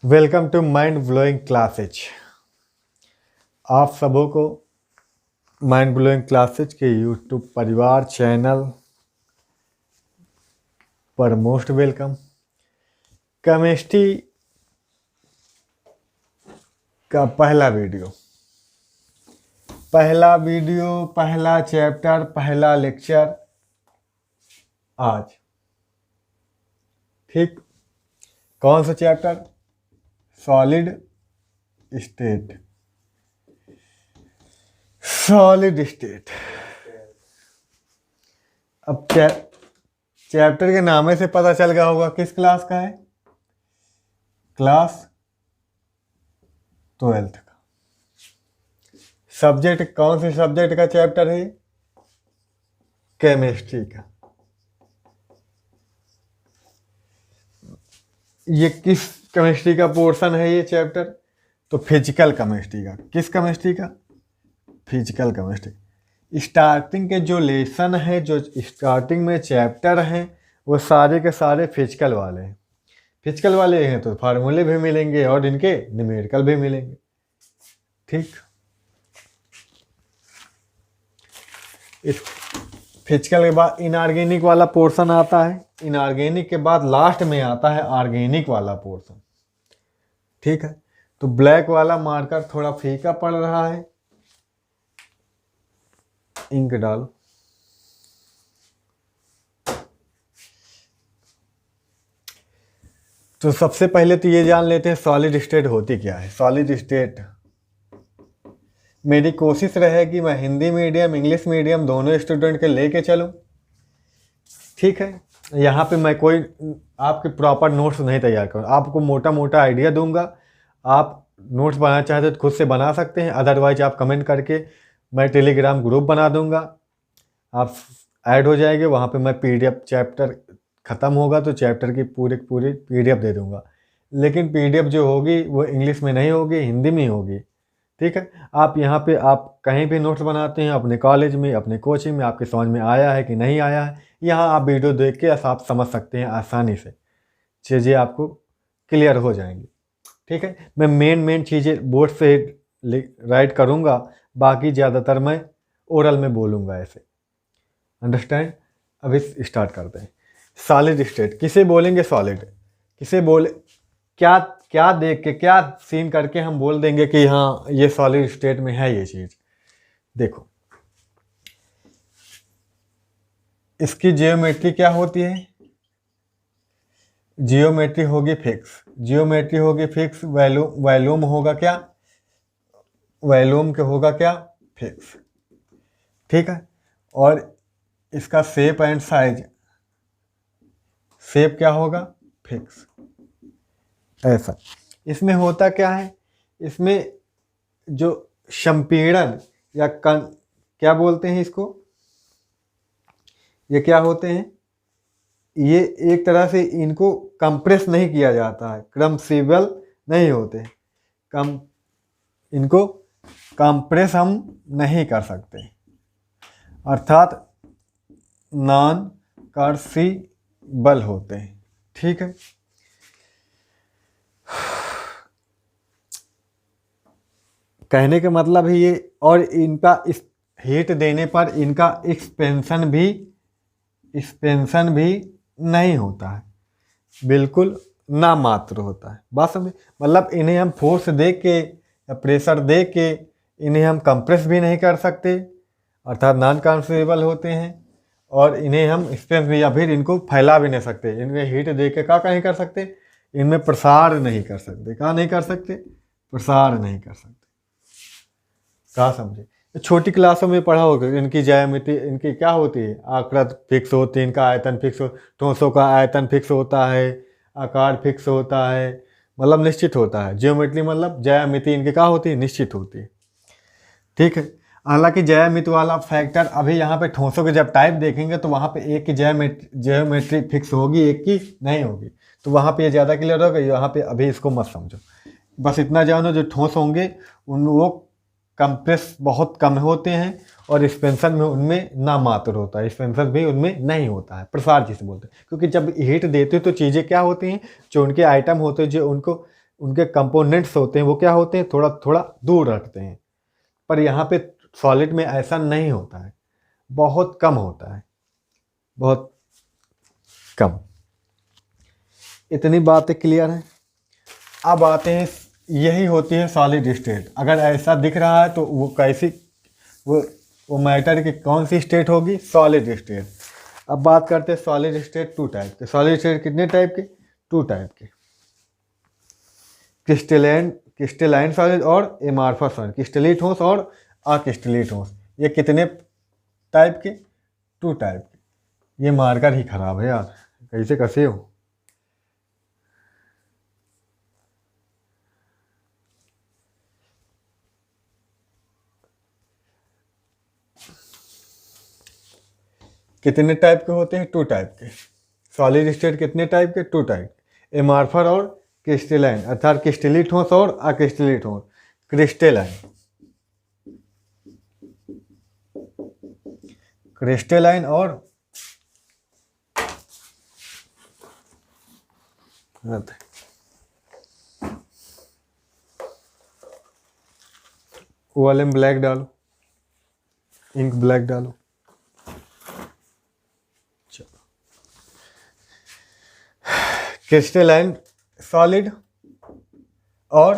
Welcome to mind blowing classes. आप सबों को माइंड ब्लोइंग क्लासेज के यूट्यूब परिवार चैनल पर मोस्ट वेलकम। केमिस्ट्री का पहला वीडियो, पहला चैप्टर, पहला लेक्चर आज। ठीक, कौन सा चैप्टर? Solid state. अब चैप्टर के नामे से पता चल गया होगा किस क्लास का है। क्लास 12th का। सब्जेक्ट कौन से सब्जेक्ट का चैप्टर है? केमिस्ट्री का। ये किस केमिस्ट्री का पोर्शन है ये चैप्टर? तो फिजिकल केमिस्ट्री का। किस केमिस्ट्री का? Physical chemistry. स्टार्टिंग के जो लेसन है, जो स्टार्टिंग में चैप्टर हैं, वो सारे के सारे फिजिकल वाले हैं। फिजिकल वाले हैं तो फार्मूले भी मिलेंगे और इनके न्यूमेरिकल भी मिलेंगे। ठीक, इस फिजिकल के बाद इनऑर्गेनिक वाला पोर्शन आता है। इनऑर्गेनिक के बाद लास्ट में आता है ऑर्गेनिक वाला पोर्शन। ठीक है, तो ब्लैक वाला मार्कर थोड़ा फीका पड़ रहा है, इंक डालो। तो सबसे पहले तो ये जान लेते हैं सॉलिड स्टेट होती क्या है। सॉलिड स्टेट, मेरी कोशिश रहेगी मैं हिंदी मीडियम इंग्लिश मीडियम दोनों स्टूडेंट के लेके चलूं। ठीक है, यहाँ पे मैं कोई आपके प्रॉपर नोट्स नहीं तैयार करूँ, आपको मोटा मोटा आइडिया दूंगा। आप नोट्स बनाना चाहते तो खुद से बना सकते हैं, अदरवाइज आप कमेंट करके मैं टेलीग्राम ग्रुप बना दूंगा, आप ऐड हो जाएंगे। वहाँ पे मैं पीडीएफ, चैप्टर ख़त्म होगा तो चैप्टर की पूरी पीडीएफ दे दूंगा। लेकिन पीडीएफ जो होगी वो इंग्लिश में नहीं होगी, हिंदी में होगी। ठीक है, आप यहाँ पे आप कहीं भी नोट्स बनाते हैं, अपने कॉलेज में, अपने कोचिंग में, आपके समझ में आया है कि नहीं आया है, यहाँ आप वीडियो देख के आप समझ सकते हैं आसानी से, चीज़ें आपको क्लियर हो जाएंगी। ठीक है, मैं मेन चीज़ें बोर्ड से राइट करूँगा, बाकी ज़्यादातर मैं ओरल में बोलूँगा ऐसे। अंडरस्टैंड? अभी स्टार्ट करते हैं। सॉलिड स्टेट किसे बोलेंगे? सॉलिड किसे बोले? क्या देख के, क्या सीन करके हम बोल देंगे कि हाँ ये सॉलिड स्टेट में है ये चीज़? देखो, इसकी जियोमेट्री क्या होती है? जियोमेट्री होगी फिक्स। जियोमेट्री होगी फिक्स। वॉल्यूम होगा क्या? वॉल्यूम के होगा क्या? फिक्स। ठीक है, और इसका शेप एंड साइज, शेप क्या होगा? फिक्स। ऐसा। इसमें होता क्या है? इसमें जो संपीड़न या क्या बोलते हैं इसको, ये क्या होते हैं? ये एक तरह से इनको कंप्रेस नहीं किया जाता है, क्रम्सिबल नहीं होते, इनको कंप्रेस हम नहीं कर सकते, अर्थात नॉन कर्सिबल होते हैं। ठीक है, कहने का मतलब है ये। और इनका इस हीट देने पर इनका एक्सपेंशन भी नहीं होता है, बिल्कुल नामात्र होता है। बात समझे? मतलब इन्हें हम फोर्स दे के या प्रेशर दे के इन्हें हम कंप्रेस भी नहीं कर सकते, अर्थात नॉन कंप्रेसिबल होते हैं। और इन्हें हम एक्सपेंस भी, या फिर इनको फैला भी नहीं सकते। इनमें हीट दे के क्या नहीं कर सकते? इनमें प्रसार नहीं कर सकते। क्या नहीं कर सकते? प्रसार नहीं कर सकते। कहा समझे? छोटी क्लासों में पढ़ा होगा इनकी ज्यामिति, इनकी क्या होती है? आकृति फिक्स होती है, इनका आयतन फिक्स हो, ठोसों का आयतन फिक्स होता है, आकार फिक्स होता है, मतलब निश्चित होता है। ज्योमेट्री मतलब ज्यामिति इनकी क्या होती है? निश्चित होती है। ठीक है, हालांकि ज्यामिति वाला फैक्टर अभी यहाँ पे ठोसों के जब टाइप देखेंगे तो वहाँ पे एक की ज्योमेट्री फिक्स होगी, एक की नहीं होगी, तो वहाँ पे ये ज़्यादा क्लियर होगा। यहाँ पे अभी इसको मत समझो, बस इतना जानो जो ठोस होंगे वो कंप्रेस बहुत कम होते हैं और एक्सपेंशन में उनमें नामात्र होता है, एक्सपेंशन भी उनमें नहीं होता है, प्रसार जिसे बोलते हैं। क्योंकि जब हीट देते हो तो चीज़ें क्या होती हैं, जो उनके आइटम होते हैं, जो उनको उनके कंपोनेंट्स होते हैं वो क्या होते हैं, थोड़ा थोड़ा दूर रखते हैं। पर यहाँ पे सॉलिड में ऐसा नहीं होता है, बहुत कम होता है, बहुत कम। इतनी बातें क्लियर हैं। अब आते हैं, यही होती है सॉलिड स्टेट। अगर ऐसा दिख रहा है तो वो कैसी, वो मैटर की कौन सी स्टेट होगी, सॉलिड स्टेट। अब बात करते हैं सॉलिड स्टेट टू टाइप के। सॉलिड स्टेट कितने टाइप के, टू टाइप के, क्रिस्टलाइन सॉलिड और एमार्फस सॉलिड, क्रिस्टलीय ठोस और अक्रिस्टलीय ठोस। ये कितने टाइप के, टू टाइप के। ये मार्कर ही खराब है यार, कैसे कैसे हो। कितने टाइप के होते हैं, टू टाइप के। सॉलिड स्टेट कितने टाइप के, टू टाइप, एमार्फर और क्रिस्टलाइन, अर्थात क्रिस्टलीय ठोस और अक्रिस्टलीय ठोस। क्रिस्टलाइन और वो वाले में ब्लैक डालो, इंक ब्लैक डालो। क्रिस्टलाइन सॉलिड और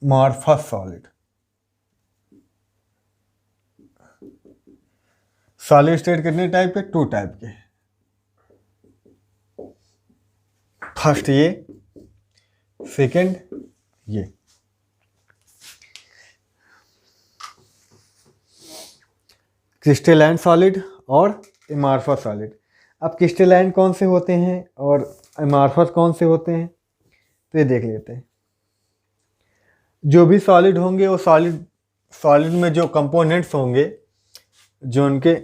एमार्फस सॉलिड। सॉलिड स्टेट कितने टाइप के, टू टाइप के। फर्स्ट ये, सेकंड ये। क्रिस्टलाइन सॉलिड और एमार्फस सॉलिड। अब क्रिस्टलाइन कौन से होते हैं और एमार्फस कौन से होते हैं, तो ये देख लेते हैं। जो भी सॉलिड होंगे वो सॉलिड में जो कंपोनेंट्स होंगे, जो उनके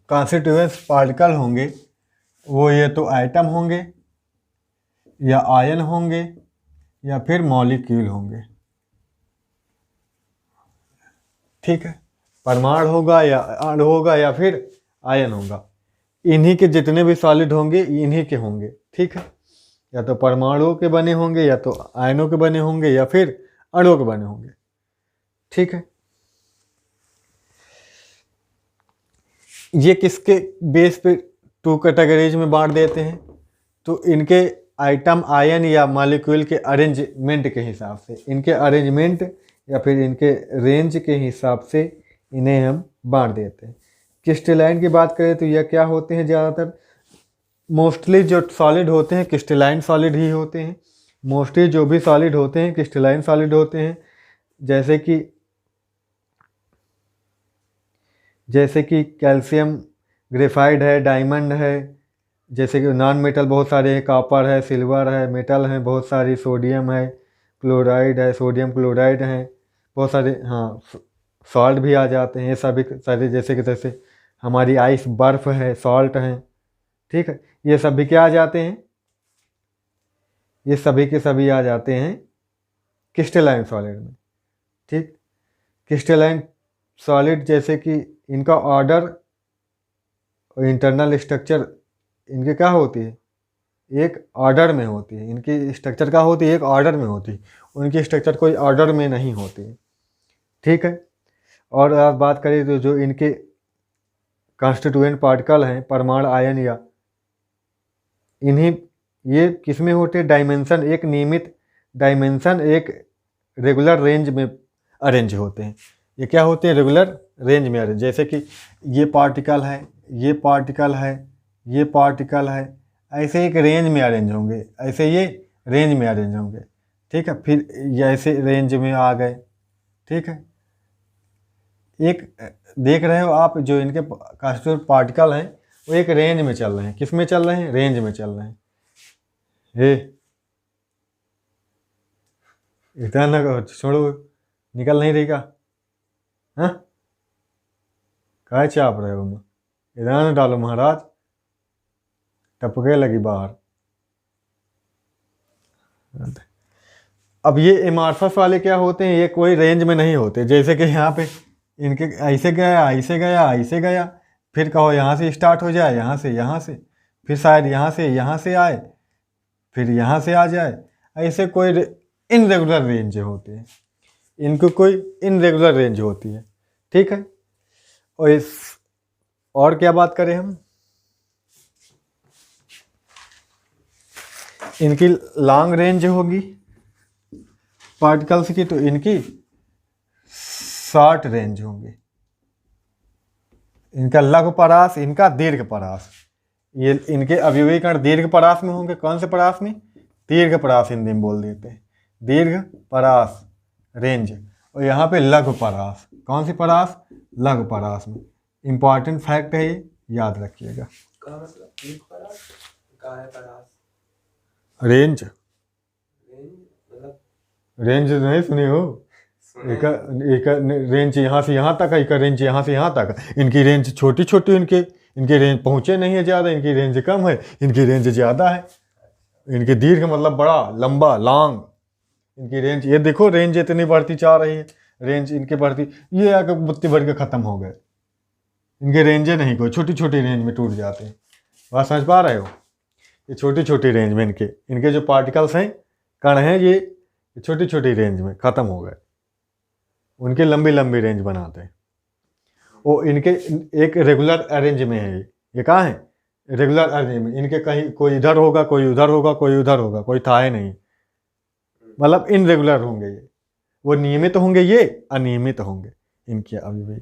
कॉन्स्टिट्यूएंट्स पार्टिकल होंगे, वो ये तो एटम होंगे या आयन होंगे या फिर मॉलिक्यूल होंगे। ठीक है, परमाणु होगा या अणु होगा या फिर आयन होगा। इन्हीं के जितने भी सॉलिड होंगे इन्हीं के होंगे। ठीक है, या तो परमाणुओं के बने होंगे या तो आयनों के बने होंगे या फिर अणुओं के बने होंगे। ठीक है, ये किसके बेस पे टू कैटेगरीज में बांट देते हैं, तो इनके आइटम, आयन या मॉलिक्यूल के अरेंजमेंट के हिसाब से, इनके अरेंजमेंट या फिर इनके रेंज के हिसाब से इन्हें हम बांट देते हैं। क्रिस्टलाइन की बात करें तो यह क्या होते हैं, ज़्यादातर मोस्टली जो सॉलिड होते हैं क्रिस्टलाइन सॉलिड ही होते हैं। मोस्टली जो भी सॉलिड होते हैं क्रिस्टलाइन सॉलिड होते हैं। जैसे कि कैल्शियम ग्रेफाइड है, डायमंड है, जैसे कि नॉन मेटल बहुत सारे हैं, कॉपर है, सिल्वर है, मेटल है बहुत सारी, सोडियम है, क्लोराइड है, सोडियम क्लोराइड है बहुत सारे। हाँ, सॉल्ट भी आ जाते हैं, ये सभी सारे, जैसे हमारी आइस बर्फ़ है, सॉल्ट है। ठीक है, ये सभी क्या आ जाते हैं, ये सभी के सभी आ जाते हैं क्रिस्टलाइन सॉलिड में। ठीक, क्रिस्टलाइन सॉलिड जैसे कि इनका ऑर्डर और इंटरनल स्ट्रक्चर इनके क्या होती है, एक ऑर्डर में होती है। इनकी स्ट्रक्चर क्या होती है, एक ऑर्डर में होती है। उनकी स्ट्रक्चर कोई ऑर्डर में नहीं होती है। ठीक है, और आप बात करें तो जो इनके कॉन्स्टिट्यूएंट पार्टिकल हैं, परमाणु, आयन या इन्हीं, ये किस में होते हैं, डायमेंशन, एक नियमित डायमेंशन, एक रेगुलर रेंज में अरेंज होते हैं। ये क्या होते हैं, रेगुलर रेंज में अरेंज। जैसे कि ये पार्टिकल है, ये पार्टिकल है, ये पार्टिकल है, ऐसे एक रेंज में अरेंज होंगे, ऐसे ये रेंज में अरेंज होंगे। ठीक है, फिर ये ऐसे रेंज में आ गए। ठीक है, एक देख रहे हो आप, जो इनके कॉन्स्टिट्यूएंट पार्टिकल हैं वो एक रेंज में चल रहे हैं। किस में चल रहे हैं, रेंज में चल रहे हैं। हे, इतना ना करो, छोड़ो, निकल नहीं रही का, हाँ, काय चाप रहे हो, इतना ना डालो महाराज, टपके लगी बाहर। अब ये एमार्फस वाले क्या होते हैं, ये कोई रेंज में नहीं होते। जैसे कि यहाँ पे इनके ऐसे गया, ऐसे गया, ऐसे गया, फिर कहो यहाँ से स्टार्ट हो जाए, यहाँ से फिर शायद यहाँ से आए, फिर यहाँ से आ जाए। ऐसे कोई इनरेगुलर रेंज होती है, इनको कोई इनरेगुलर रेंज होती है। ठीक है, और क्या बात करें हम, इनकी लॉन्ग रेंज होगी पार्टिकल्स की, तो इनकी शॉर्ट रेंज होंगी। इनका लघु परास, इनका दीर्घ परास। ये इनके अवयवी कण दीर्घ परास में होंगे। कौन से परास में? दीर्घ परास हिंदी में बोल देते हैं, दीर्घ परास रेंज। और यहाँ पे लघु परास। कौन सी परास? लघु परास में। इंपॉर्टेंट फैक्ट है ये, याद रखिएगा। रेंज, रेंज नहीं सुनी हो? एक रेंज यहाँ से यहाँ तक है, एक रेंज यहाँ से यहाँ तक। इनकी रेंज छोटी छोटी, इनके रेंज पहुँचे नहीं है ज़्यादा, इनकी रेंज कम है, इनकी रेंज ज़्यादा है। इनके दीर्घ मतलब बड़ा, लंबा, लॉन्ग। इनकी रेंज, ये देखो रेंज इतनी बढ़ती जा रही है, रेंज इनके बढ़ती, ये आकर बुत्ती भर के ख़त्म हो गए। इनके रेंजें नहीं कोई, छोटी छोटी रेंज में टूट जाते हैं। बात समझ पा रहे हो? ये छोटी छोटी रेंज में इनके जो पार्टिकल्स हैं, कण हैं, ये छोटी छोटी रेंज में ख़त्म हो गए। उनके लंबी लंबी रेंज बनाते हैं। वो इनके एक रेगुलर अरेंज में है। ये कहाँ है? रेगुलर अरेंज में। इनके कहीं कोई इधर होगा, कोई उधर होगा, कोई उधर होगा, कोई था ही नहीं, मतलब इनरेगुलर होंगे ये। वो नियमित होंगे, ये अनियमित होंगे इनके अवयवी।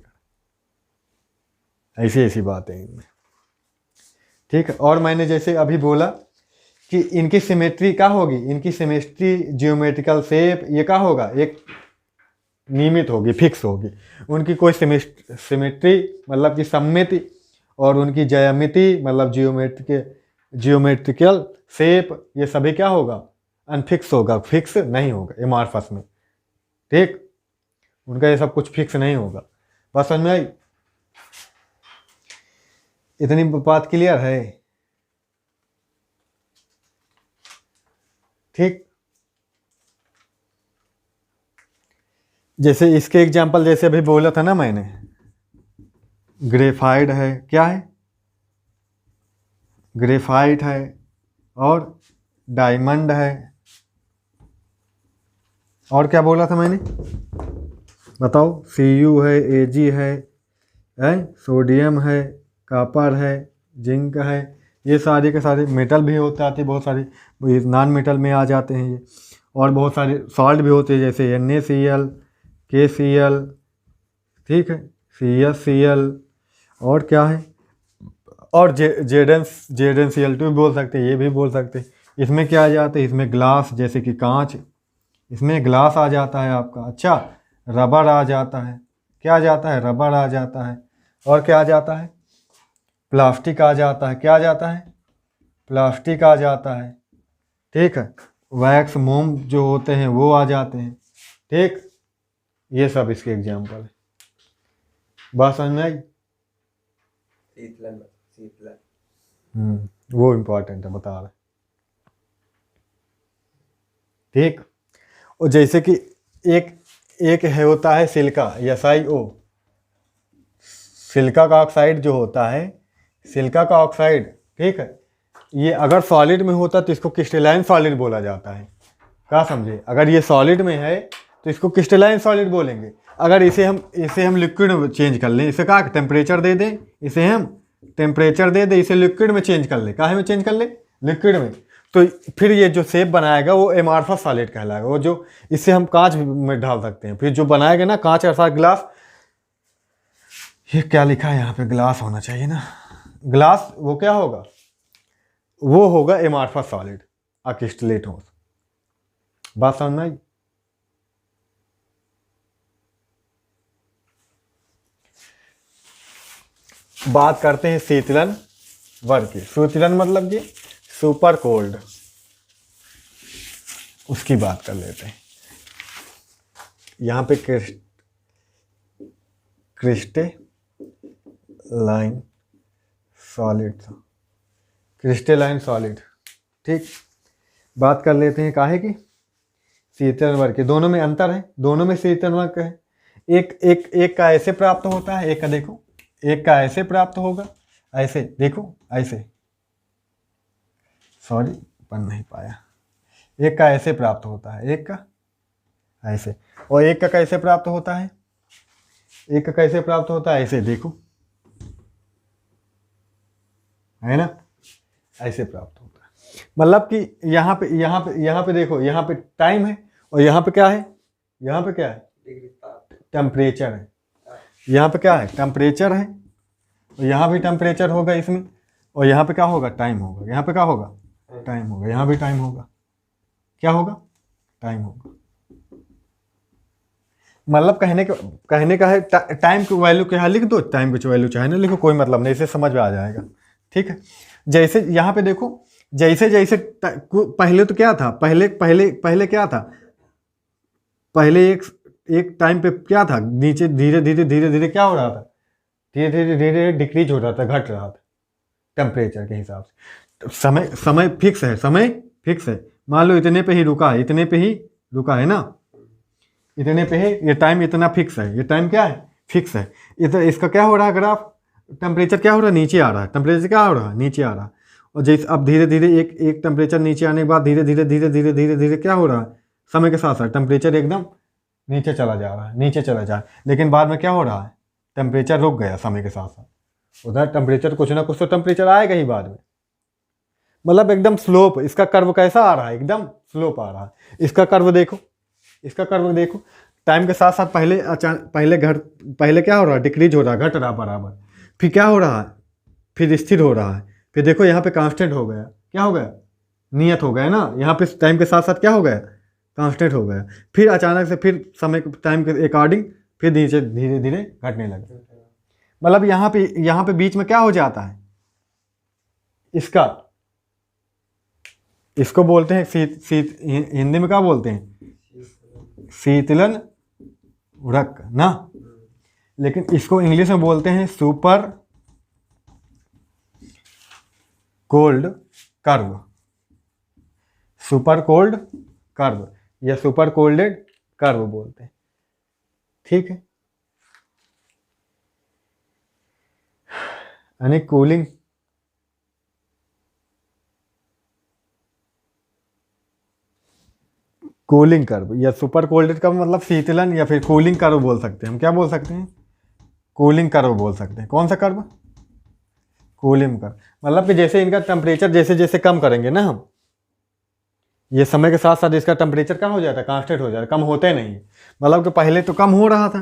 ऐसी ऐसी बात है इनमें। ठीक है, और मैंने जैसे अभी बोला कि इनकी सिमेट्री क्या होगी, इनकी सिमेट्री, जियोमेट्रिकल शेप, ये क्या होगा? एक नियमित होगी, फिक्स होगी। उनकी कोई सिमेट्री मतलब कि सममिति, और उनकी ज्यामिति मतलब जियोमेट्रिकल शेप, ये सभी क्या होगा? अनफिक्स होगा, फिक्स नहीं होगा एमॉर्फस में। ठीक, उनका ये सब कुछ फिक्स नहीं होगा। बस समझ में आई? इतनी बात क्लियर है? ठीक, जैसे इसके एग्जाम्पल जैसे अभी बोला था ना मैंने, ग्रेफाइट है, क्या है? ग्रेफाइट है, और डायमंड है, और क्या बोला था मैंने, बताओ? Cu है, Ag है, सोडियम है, कॉपर है, जिंक है। ये सारे के सारे मेटल भी होते आते हैं, बहुत सारे नॉन मेटल में आ जाते हैं ये। और बहुत सारे सॉल्ट भी होते हैं, जैसे NaCl, KCl, ठीक है, CsCl, और क्या है, और ZnCl2 भी बोल सकते हैं, ये भी बोल सकते हैं। इसमें क्या आ जाता है? इसमें ग्लास, जैसे कि कांच, इसमें ग्लास आ जाता है आपका। अच्छा, रबर आ जाता है। क्या आ जाता है? रबर आ जाता है। और क्या आ जाता है? प्लास्टिक आ जाता है। क्या आ जाता है? प्लास्टिक आ जाता है। ठीक है, वैक्स, मोम जो होते हैं वो आ जाते हैं। ठीक, ये सब इसके एग्जाम्पल है। बात समझ में आई? वो इम्पोर्टेंट है, बता रहे। ठीक, और जैसे कि एक है होता है सिलिका, SiO, सिलिका का ऑक्साइड जो होता है, सिलिका का ऑक्साइड, ठीक है, ये अगर सॉलिड में होता तो इसको क्रिस्टलाइन सॉलिड बोला जाता है। क्या समझे? अगर ये सॉलिड में है तो इसको क्रिस्टलाइन सॉलिड बोलेंगे। अगर इसे हम लिक्विड में चेंज कर लें, इसे क्या टेम्परेचर दे दें, इसे हम टेम्परेचर दे दें, इसे लिक्विड में चेंज कर ले, काहे में चेंज कर ले? लिक्विड में, तो फिर ये जो शेप बनाएगा वो एमॉर्फस सॉलिड कहलाएगा। वो जो इसे हम कांच में डाल सकते हैं, फिर जो बनाएगा ना कांच अर्थात ग्लास, ये क्या लिखा है यहाँ पे? ग्लास होना चाहिए ना, ग्लास। वो क्या होगा? वो होगा एमॉर्फस सॉलिड, क्रिस्टलेट हो। बात समझ में आई? बात करते हैं शीतलन वर्ग की। शीतलन मतलब कि सुपर कोल्ड, उसकी बात कर लेते हैं। यहाँ पे क्रिस्टलाइन सॉलिड था, क्रिस्टलाइन सॉलिड। ठीक, बात कर लेते हैं काहे की? शीतलन वर्ग के। दोनों में अंतर है, दोनों में शीतलन वर्ग है। एक का ऐसे प्राप्त होता है, एक का देखो, एक का ऐसे प्राप्त होगा, ऐसे देखो, ऐसे, सॉरी बन नहीं पाया। एक का ऐसे प्राप्त होता है, एक का ऐसे, और एक का कैसे प्राप्त होता है, एक का कैसे प्राप्त होता है, ऐसे देखो, है ना, ऐसे प्राप्त होता है। मतलब कि यहाँ पे देखो, यहाँ पे टाइम है और यहाँ पे क्या है, यहाँ पे क्या है, टेम्परेचर है। यहाँ पे क्या है, टेम्परेचर है, और यहाँ भी टेम्परेचर होगा इसमें, और यहाँ पे क्या होगा, टाइम होगा। यहाँ पे क्या होगा, टाइम होगा। यहाँ भी टाइम होगा, क्या होगा, टाइम होगा। मतलब कहने का है टाइम की वैल्यू क्या लिख दो, टाइम की वैल्यू चाहे ना लिखो, कोई मतलब नहीं, इसे समझ में आ जाएगा। ठीक है, जैसे यहाँ पे देखो, जैसे जैसे पहले तो क्या था, पहले पहले पहले क्या था, पहले एक टाइम पे क्या था, नीचे धीरे धीरे धीरे धीरे क्या हो रहा था, धीरे धीरे धीरे धीरे डिक्रीज हो रहा था, घट रहा था टेम्परेचर के हिसाब से। समय समय फिक्स है, समय फिक्स है। मान लो इतने पे ही रुका है, इतने पे ही रुका है ना, इतने पे है, ये टाइम इतना फिक्स है, ये टाइम क्या है, फिक्स है। इसका क्या हो रहा है ग्राफ, टेम्परेचर क्या हो रहा है, नीचे आ रहा है, टेम्परेचर क्या हो रहा है, नीचे आ रहा है। और जैसे अब धीरे धीरे एक टेम्परेचर नीचे आने के बाद धीरे धीरे धीरे धीरे धीरे धीरे क्या हो रहा है, समय के साथ साथ टेम्परेचर एकदम नीचे चला जा रहा है, नीचे चला जा रहा है। लेकिन बाद में क्या हो रहा है, टेम्परेचर रुक गया समय के साथ साथ, उधर टेम्परेचर कुछ ना कुछ तो टेम्परेचर आएगा ही बाद में। मतलब एकदम स्लोप, इसका कर्व कैसा आ रहा है, एकदम स्लोप आ रहा है। इसका कर्व देखो, इसका कर्व देखो, टाइम के साथ साथ पहले क्या हो रहा है, डिक्रीज हो रहा है, घट रहा बराबर, फिर क्या हो रहा है, फिर स्थिर हो रहा है, फिर देखो यहाँ पे कांस्टेंट हो गया, क्या हो गया, नियत हो गया ना, यहाँ पे टाइम के साथ साथ क्या हो गया, कांस्टेंट हो गया। फिर अचानक से फिर समय टाइम के अकॉर्डिंग फिर नीचे धीरे धीरे घटने लगा। मतलब यहाँ पे बीच में क्या हो जाता है, इसको बोलते हैं हिंदी में क्या बोलते हैं, शीतलन वृक्क ना, लेकिन इसको इंग्लिश में बोलते हैं super cold curve, super cold curve या सुपर कोल्डेड कर्व बोलते हैं। ठीक है, यानी कूलिंग कर्व या सुपर कोल्डेड कर्व, मतलब शीतलन या फिर कूलिंग कर्व बोल सकते हैं हम। क्या बोल सकते हैं, कूलिंग कर्व बोल सकते हैं। कौन सा कर्व, कूलिंग कर्व। मतलब कि जैसे इनका टेम्परेचर जैसे जैसे कम करेंगे ना हम, ये समय के साथ साथ इसका टेम्परेचर कम हो जाता है, कांस्टेंट हो जाता है, कम होते नहीं है। मतलब कि पहले तो कम हो रहा था,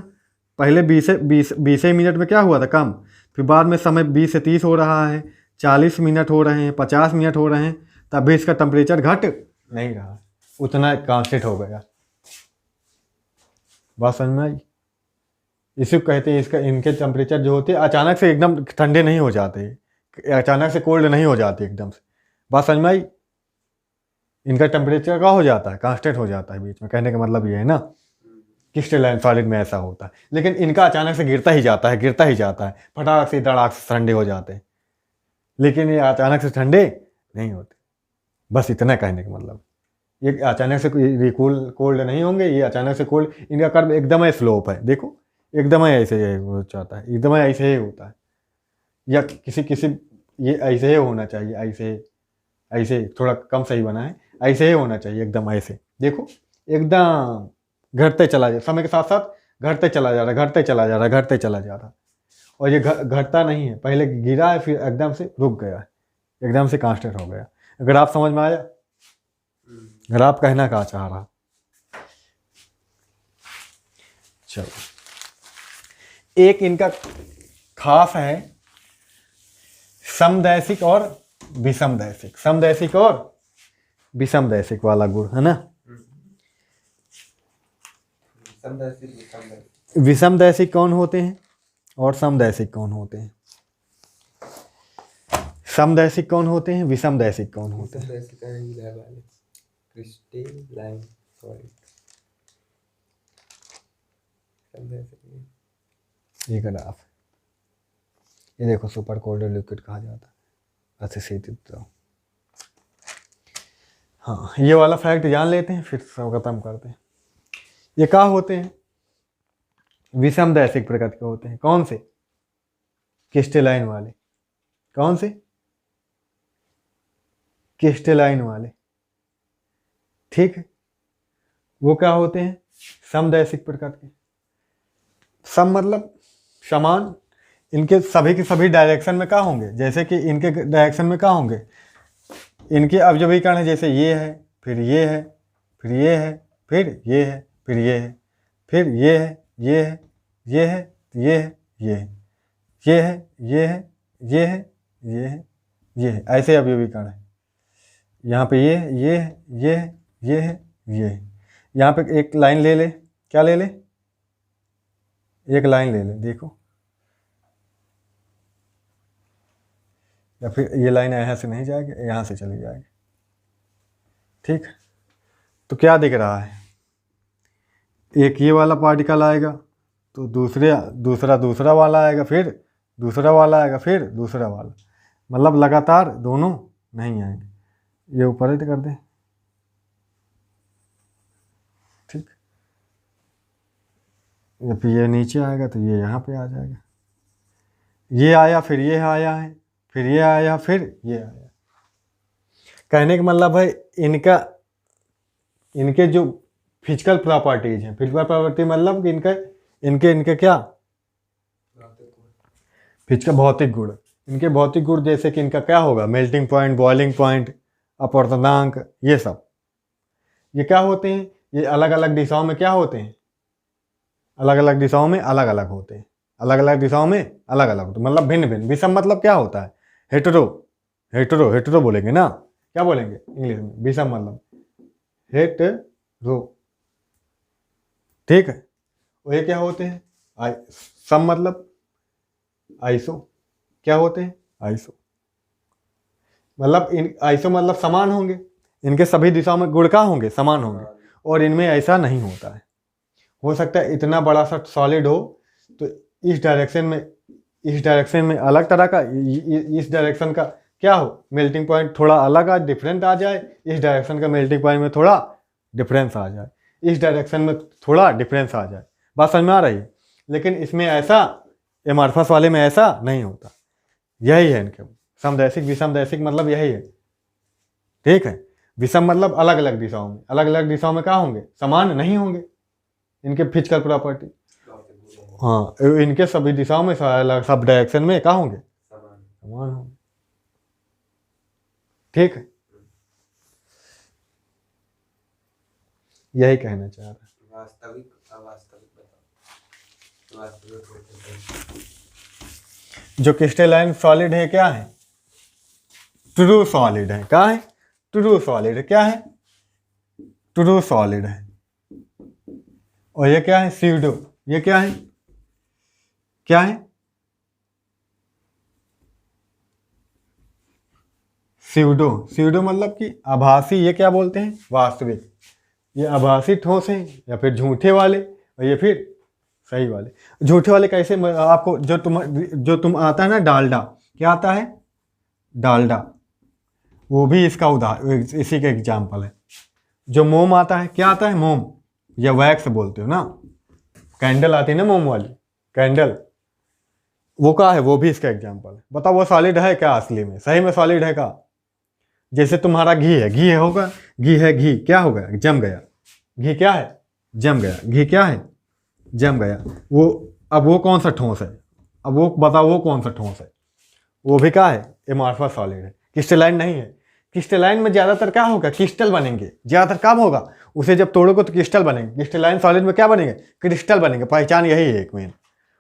पहले 20 मिनट में क्या हुआ था, कम, फिर बाद में समय 20 से 30 हो रहा है, 40 मिनट हो रहे हैं, 50 मिनट हो रहे हैं, तब भी इसका टेम्परेचर घट नहीं रहा, उतना कांस्टेंट हो गया। बात समझ में आई। इसी को कहते हैं, इसका इनके टेम्परेचर जो होते हैं अचानक से एकदम ठंडे नहीं हो जाते, अचानक से कोल्ड नहीं हो जाते एकदम से। बात समझ में आई। इनका टेम्परेचर क्या हो जाता है, कांस्टेंट हो जाता है बीच में। कहने का मतलब ये है ना, क्रिस्टलाइन सॉलिड में ऐसा होता है। लेकिन इनका अचानक से गिरता ही जाता है, गिरता ही जाता है, फटाक से धड़ाक से ठंडे हो जाते हैं, लेकिन ये अचानक से ठंडे नहीं होते। बस इतना कहने का मतलब, ये अचानक से कोल्ड नहीं होंगे, ये अचानक से कोल्ड, इनका कर्व एकदम स्लोप है, देखो एकदम ऐसे हो जाता है, एकदम ऐसे ही होता है, या किसी ये ऐसे ही होना चाहिए, ऐसे थोड़ा कम सही बना है, ऐसे ही होना चाहिए एकदम ऐसे। देखो एकदम घटते चला जा, समय के साथ साथ घटते चला जा रहा, घटते चला जा रहा, घटते चला जा रहा। और ये घटता नहीं है, पहले गिरा है फिर एकदम से रुक गया, एकदम से कांस्टेंट हो गया। अगर आप समझ में आया, अगर आप कहना क्या चाह रहा। चलो, एक इनका खास है समदैशिक और विषमदैशिक, समदैशिक और विषमदैशिक वाला गुण है ना। विषमदैशिक कौन होते हैं और समदैशिक कौन होते हैं, समदैशिक कौन होते हैं, विषमदैशिक कौन होते हैं। ये ग्राफ, ये देखो सुपर कोल्ड लिक्विड कहा जाता है, अतिशीतित द्रव। हाँ, ये वाला फैक्ट जान लेते हैं फिर सब खत्म करते हैं। ये क्या होते हैं, विषमदैशिक प्रकृति के होते हैं। कौन से, क्रिस्टलाइन वाले। कौन से, क्रिस्टलाइन वाले, ठीक है, वो क्या होते हैं, समदैशिक प्रकार के। सम मतलब समान, इनके सभी के सभी डायरेक्शन में क्या होंगे, जैसे कि इनके डायरेक्शन में क्या होंगे, इनके अवयवीकरण है, जैसे ये है, फिर ये है, फिर ये है, फिर ये है, फिर ये है, फिर ये है, ये है, ये है, ये है, ये है, ये है, ये है, ये है, ये है, ये है, ऐसे अवयवीकरण है। यहाँ पे ये है, ये है, ये है, ये है, ये है। यहाँ पे एक लाइन ले ले, क्या ले ले, एक लाइन ले ले, देखो, या फिर ये लाइन यहाँ से नहीं जाएगी, यहाँ से चली जाएगी, ठीक। तो क्या दिख रहा है, एक ये वाला पार्टिकल आएगा, तो दूसरा वाला आएगा, फिर दूसरा वाला आएगा, फिर दूसरा वाला, मतलब लगातार दोनों नहीं आएंगे। ये ऊपर ही कर दे, ठीक। या फिर ये नीचे आएगा तो ये यहाँ पे आ जाएगा, ये आया, फिर ये आया है, फिर ये आया, फिर ये आया। कहने का मतलब है इनके जो फिजिकल प्रॉपर्टीज हैं, फिजिकल प्रॉपर्टी मतलब कि इनके क्या, फिजिकल भौतिक गुण, इनके भौतिक गुण, जैसे कि इनका क्या होगा, मेल्टिंग पॉइंट, बॉइलिंग पॉइंट, अपवर्तनांक, ये सब, ये क्या होते हैं, ये अलग अलग दिशाओं में क्या होते हैं, अलग अलग दिशाओं में अलग अलग होते हैं, अलग अलग दिशाओं में अलग अलग होते हैं, मतलब भिन्न भिन्न। विषम मतलब क्या होता है, हेटेरो, हेटेरो, हेटेरो बोलेंगे ना, क्या बोलेंगे इंग्लिश में, विषम मतलब हेटेरो, ठीक है। और ये क्या होते हैं, सम मतलब आइसो, क्या होते हैं, आइसो, मतलब आइसो मतलब समान होंगे, इनके सभी दिशाओं में गुण क्या होंगे, समान होंगे, और इनमें ऐसा नहीं होता है। हो सकता है इतना बड़ा सा सॉलिड हो तो इस डायरेक्शन में अलग तरह का, इस डायरेक्शन का क्या हो, मेल्टिंग पॉइंट थोड़ा अलग आ, डिफरेंट आ जाए, इस डायरेक्शन का मेल्टिंग पॉइंट में थोड़ा डिफरेंस आ जाए, इस डायरेक्शन में थोड़ा डिफरेंस आ जाए, बात समझ में आ रही है। लेकिन इसमें ऐसा, एमार्फस वाले में ऐसा नहीं होता। यही है इनके समदैशिक विषमदैशिक मतलब यही है, ठीक है। विषम मतलब अलग अलग दिशाओं में, अलग अलग दिशाओं में क्या होंगे, समान नहीं होंगे इनके फिजिकल प्रॉपर्टी, हाँ, इनके सभी दिशाओं में सब डायरेक्शन में क्या होंगे, समान होंगे, ठीक है। यही कहना चाह रहा है। वास्तविक अवास्तविक बताओ, वास्तविक जो क्रिस्टलाइन सॉलिड है क्या है, ट्रू सॉलिड है, क्या है, ट्रू सॉलिड है, क्या है, ट्रू सॉलिड है। और ये क्या है, स्यूडो, ये क्या है, क्या है, स्यूडो, स्यूडो मतलब कि आभासी, ये क्या बोलते हैं, वास्तविक। ये आभासी ठोस है, या फिर झूठे वाले, और ये फिर सही वाले। झूठे वाले कैसे, आपको जो तुम आता है ना डालडा, क्या आता है, डालडा, वो भी इसका उदाहरण, इसी का एग्जाम्पल है। जो मोम आता है, क्या आता है, मोम या वैक्स बोलते हो ना, कैंडल आती है ना मोम वाली कैंडल, वो क्या है, वो भी इसका एग्जाम्पल है। बताओ वो सॉलिड है क्या, असली में सही में सॉलिड है क्या। जैसे तुम्हारा घी है, घी है होगा, घी है, घी क्या हो गया, जम गया, घी क्या है, जम गया, घी क्या है, जम गया। वो अब वो कौन सा ठोस है, अब वो बताओ वो कौन सा ठोस है, वो भी क्या है, एमार्फस सॉलिड है, क्रिस्टलाइन नहीं है। क्रिस्टलाइन में ज़्यादातर क्या होगा, क्रिस्टल बनेंगे, ज़्यादातर काम होगा, उसे जब तोड़ोगे तो क्रिस्टल बनेंगे। क्रिस्टलाइन सॉलिड में क्या बनेंगे, क्रिस्टल बनेंगे, पहचान यही है एक मेन।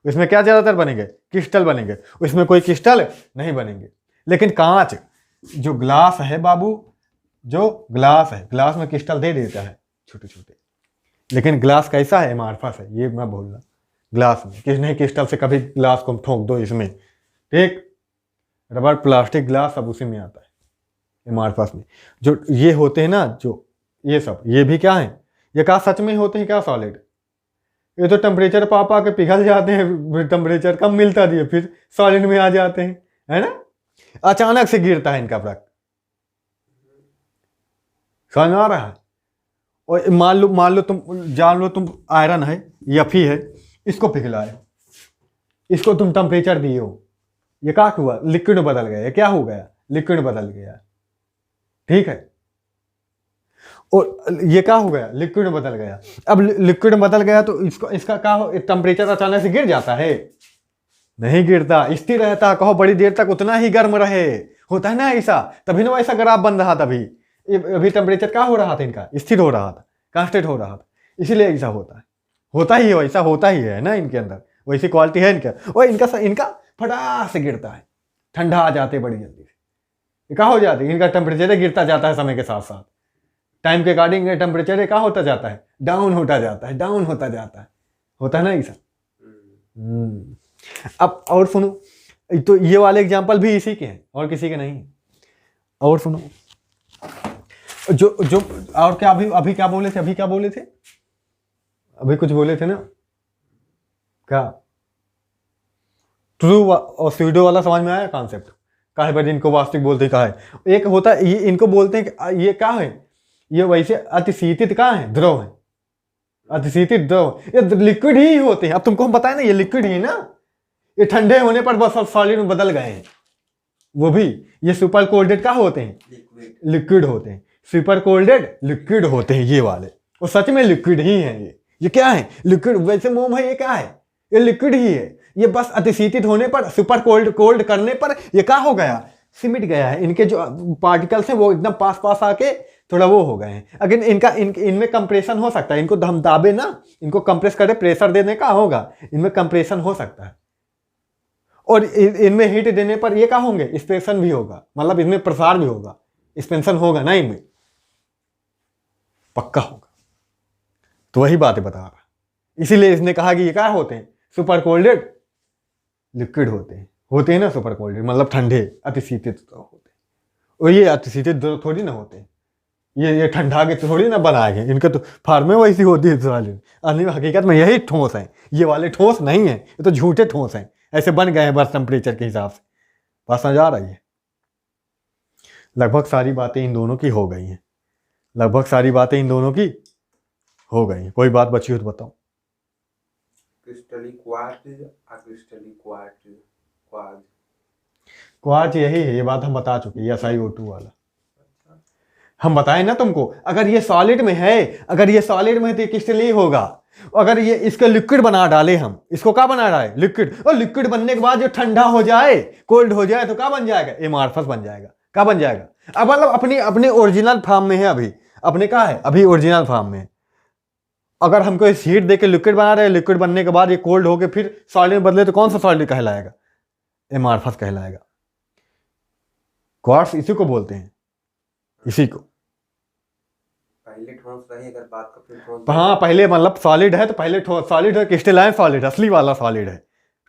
उसमें क्या ज़्यादातर बनेंगे, क्रिस्टल बनेंगे, उसमें कोई क्रिस्टल नहीं बनेंगे। लेकिन कांच, जो ग्लास है बाबू, जो ग्लास है, ग्लास में क्रिस्टल दे देता है छोटे छोटे, लेकिन ग्लास कैसा है, एमार्फस है, ये मैं बोल रहा। ग्लास में किस नहीं, क्रिस्टल से कभी ग्लास को ठोक दो इसमें, ठीक, रबर प्लास्टिक ग्लास सब उसी में आता है, एमार्फस में। जो ये होते हैं ना, जो ये सब, ये भी क्या है, ये क्या सच में होते हैं क्या, सॉलिड। ये तो टेम्परेचर पा के पिघल जाते हैं, टेम्परेचर कम मिलता दिए, फिर सॉलिड में आ जाते हैं, है ना, अचानक से गिरता है इनका प्रोडक्ट, समझ में आ रहा है। और मान लो तुम जान लो, तुम आयरन है, यफी है, इसको पिघलाए, इसको तुम टेम्परेचर दिए हो, ये क्या हुआ, लिक्विड बदल गया, ये क्या हो गया, लिक्विड बदल गया, ठीक है। और ये क्या हो गया, लिक्विड में बदल गया। अब लिक्विड में बदल गया तो इसको इसका क्या हो, टेम्परेचर अचानक से गिर जाता है? नहीं गिरता, स्थिर रहता। कहो बड़ी देर तक उतना ही गर्म रहे, होता है ना ऐसा, तभी ना वैसा ग्राफ बन रहा था। अभी टेम्परेचर क्या हो रहा था इनका, स्थिर हो रहा था, कांस्टेंट हो रहा था, इसीलिए ऐसा होता है। होता ही है वैसा, होता ही है ना, इनके अंदर वैसी क्वालिटी है इनका। और इनका फटाक से गिरता है, ठंडा आ जाते बड़ी जल्दी से। ये क्या हो जाती है, इनका टेम्परेचर गिरता जाता है समय के साथ साथ, टाइम के अकॉर्डिंग टेम्परेचर क्या होता जाता है, डाउन होता जाता है, डाउन होता जाता है, होता है ना ऐसा। अब और सुनो, तो ये वाले एग्जांपल भी इसी के हैं और किसी के नहीं है। और सुनो, जो जो और क्या, अभी क्या बोले थे, अभी क्या बोले थे, अभी कुछ बोले थे ना, क्या ट्रू और स्यूडो वाला समझ में आया कॉन्सेप्ट? काहे पर इनको वास्तविक बोलते कहा है। एक होता है ये, इनको बोलते हैं कि ये क्या है, ये वैसे अतिशीतित कहाँ है, द्रव है, अतिशीतित द्रव, ये लिक्विड ही होते हैं। अब तुमको हम बताए ना, ये लिक्विड ही ना, ये ठंडे होने पर बस सॉलिड में बदल गए हैं। वो भी ये सुपर कोल्डेड क्या होते हैं, लिक्विड होते हैं। सुपर कोल्डेड लिक्विड होते हैं ये वाले, वो सच में लिक्विड ही है। ये क्या है, लिक्विड। वैसे मोम है, ये क्या है, ये लिक्विड ही है। ये बस अतिशीतित होने पर, सुपर कोल्ड करने पर ये क्या हो गया, सिमट गया है। इनके जो पार्टिकल्स हैं वो एकदम पास पास आके थोड़ा वो हो गए हैं। अगर इनमें कंप्रेशन हो सकता है, इनको हम दाबे ना, इनको कंप्रेस करे, प्रेशर देने का होगा, इनमें कंप्रेशन हो सकता है। और इनमें हीट देने पर ये क्या होंगे, एक्सपेंशन भी होगा, मतलब इनमें प्रसार भी होगा, एक्सपेंशन होगा ना इनमें, पक्का होगा। तो वही बातें बता रहा, इसीलिए इसने कहा कि ये क्या होते हैं, सुपर कोल्डेड लिक्विड होते हैं ना, सुपर कोल्डेड मतलब ठंडे अतिशीतित होते हैं। और ये अतिशीतित थोड़ी ना होते हैं, ये ठंडा के थोड़ी ना बनाए गए, इनके तो फार्मे वैसी होती है वाली। हकीकत में यही ठोस है, ये वाले ठोस नहीं है, ये तो झूठे ठोस हैं, ऐसे बन गए हैं बस टेम्परेचर के हिसाब से। बात समझ आ रही है? लगभग सारी बातें इन दोनों की हो गई हैं, लगभग सारी बातें इन दोनों की हो गई हैं। कोई बात बची हो तो बताओ। क्रिस्टली क्वार्ट्ज, अक्रिस्टली क्वार्ट्ज, क्वार्ट्ज, क्वार्ट्ज यही है, ये बात हम बता चुके हैं, SiO2 वाला हम बताएं ना तुमको। अगर ये सॉलिड में है, अगर ये सॉलिड में है तो ये क्रिस्टली होगा। अगर ये इसके लिक्विड बना डाले, हम इसको क्या बना डाले, लिक्विड, और लिक्विड बनने के बाद जो ठंडा हो जाए, कोल्ड हो जाए, तो क्या बन जाएगा, एमार्फस बन जाएगा। क्या बन जाएगा, अब मतलब अपने ओरिजिनल फॉर्म में है, अभी अपने क्या है, अभी ओरिजिनल फॉर्म में। अगर हमको इस हीट देके लिक्विड बना रहे हैं, लिक्विड बनने के बाद ये कोल्ड होके फिर सॉलिड में बदले, तो कौन सा सॉलिड कहलाएगा, एमार्फस कहलाएगा। क्वार्ट्ज इसी को बोलते हैं, इसी को। पहले ठोस रही अगर बात का, फिर ठोस। हाँ, पहले मतलब सॉलिड है तो पहले सॉलिड है, क्रिस्टलाइन सॉलिड, असली वाला सॉलिड है,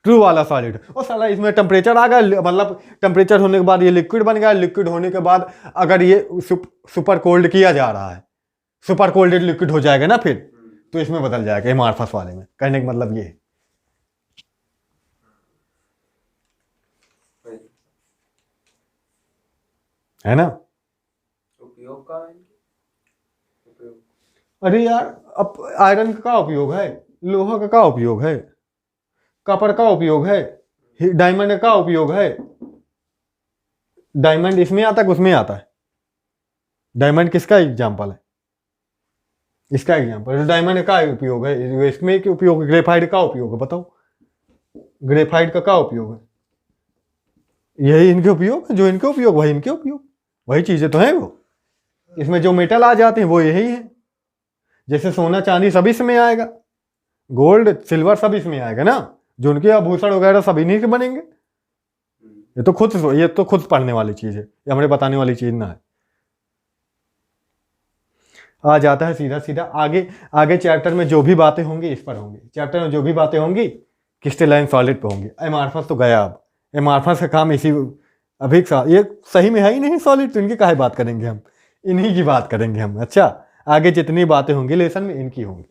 ट्रू वाला सॉलिड। और साला इसमें टेम्परेचर आ गया, मतलब टेम्परेचर होने के बाद ये लिक्विड बन गया, लिक्विड होने के बाद अगर ये सुपर कोल्ड किया जा रहा है, सुपर कोल्डेड लिक्विड हो जाएगा ना फिर, तो इसमें बदल जाएगा एमार्फस वाले में। कहने का मतलब ये है ना। उपयोग का है उपयोग। अरे यार, अब आयरन का क्या उपयोग है, लोहा का क्या उपयोग है, कॉपर का उपयोग है, डायमंड का उपयोग है। डायमंड इसमें आता है, उसमें आता है। डायमंड किसका एग्जाम्पल है, इसका एग्जाम्पल। डायमंड का उपयोग है, इसमें क्या उपयोग है, ग्रेफाइट का उपयोग है, बताओ ग्रेफाइट का क्या उपयोग है। यही इनके उपयोग है, जो इनके उपयोग वही इनके उपयोग, वही चीजें तो हैं वो। इसमें जो मेटल आ जाते हैं वो यही है। जैसे सोना चांदी सब इसमें आएगा, गोल्ड सिल्वर सब इसमें आएगा ना, जो उनके आभूषण वगैरह सब इन्हीं के बनेंगे। ये तो खुद पढ़ने वाली चीज है, ये हमें बताने वाली चीज ना है। आ जाता है सीधा सीधा आगे। आगे चैप्टर में जो भी बातें होंगी इस पर होंगी, चैप्टर में जो भी बातें होंगी क्रिस्टलाइन सॉलिड पे होंगी। एमार्फस तो गया, अब एमार्फस का काम इसी अभी ये सही में है ही नहीं सॉलिड, तो इनकी काहे बात करेंगे हम, इन्हीं की बात करेंगे हम। अच्छा, आगे जितनी बातें होंगी लेसन में इनकी होंगी।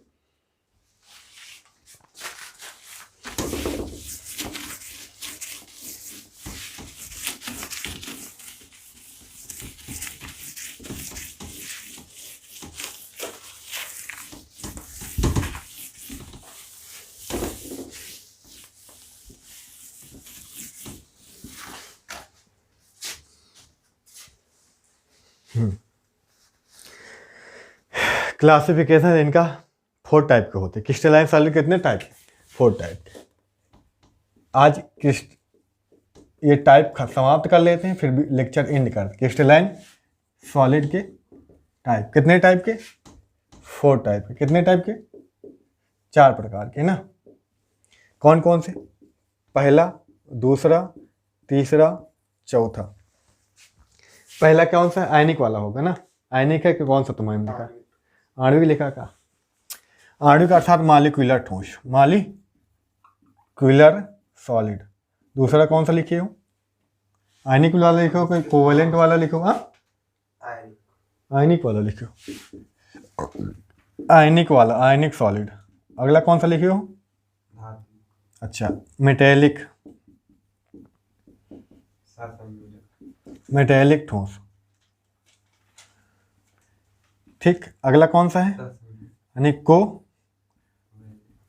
क्लासिफिकेशन इनका 4 टाइप के होते हैं। क्रिस्टलाइन सॉलिड कितने टाइप? 4 टाइप के। आज ये टाइप समाप्त कर लेते हैं, फिर भी लेक्चर एंड कर। क्रिस्टलाइन सॉलिड के टाइप कितने टाइप के? 4 टाइप के। कितने टाइप के? 4 प्रकार के ना। कौन कौन से? पहला, दूसरा, तीसरा, चौथा। पहला कौन सा? आयनिक वाला होगा ना। आयनिक है कि कौन सा तुम्हारे में लिखा? आणविक लिखा का? आणविक अर्थात मालिक्यूलर ठोस, मालिक्यूलर सॉलिड। दूसरा कौन सा लिखे हो? आयनिक वाला लिखो कि कोवेलेंट वाला लिखो? हाँ, आयनिक वाला लिखो। आयनिक वाला, आयनिक सॉलिड। अगला कौन सा लिखे हो? अच्छा, मेटेलिक, मेटेलिक ठोस। ठीक, अगला कौन सा है? यानी को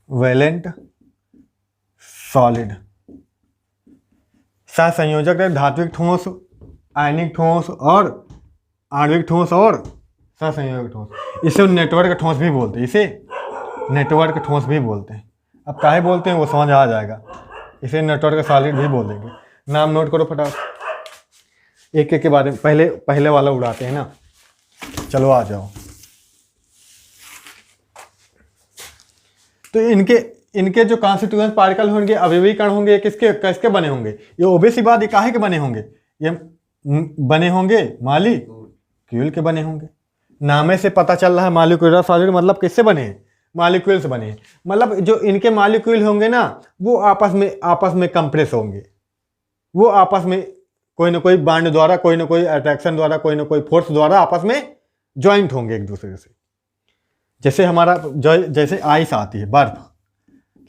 वैलेंट सॉलिड। सहसंयोजक है धात्विक ठोस, आयनिक ठोस और आणविक ठोस और सहसंयोजक ठोस। इसे नेटवर्क ठोस भी बोलते हैं, इसे नेटवर्क ठोस भी बोलते हैं। अब काहे बोलते हैं वो समझ आ जाएगा। इसे नेटवर्क सॉलिड भी बोलेंगे। नाम नोट करो फटाफट। एक एक के बारे में पहले वाला उड़ाते हैं ना। चलो आ जाओ। तो इनके जो कॉन्स्टिट्यूएंट पार्टिकल होंगे, अवयवी कण होंगे, ये किसके बने होंगे? ये ओबेसी बाद ये काहे के बने होंगे? ये बने होंगे मालिक्यूल के बने होंगे। नामे से पता चल रहा है मालिक्यूलर सॉलिड मतलब किससे बने हैं? मालिक्यूल से बने हैं। मतलब जो इनके मालिक्यूल होंगे ना, वो आपस में कंप्रेस होंगे। वो आपस में कोई ना कोई बांड द्वारा, कोई ना कोई अट्रैक्शन द्वारा, कोई ना कोई फोर्स द्वारा आपस में ज्वाइंट होंगे एक दूसरे से। जैसे जैसे आइस आती है, बर्फ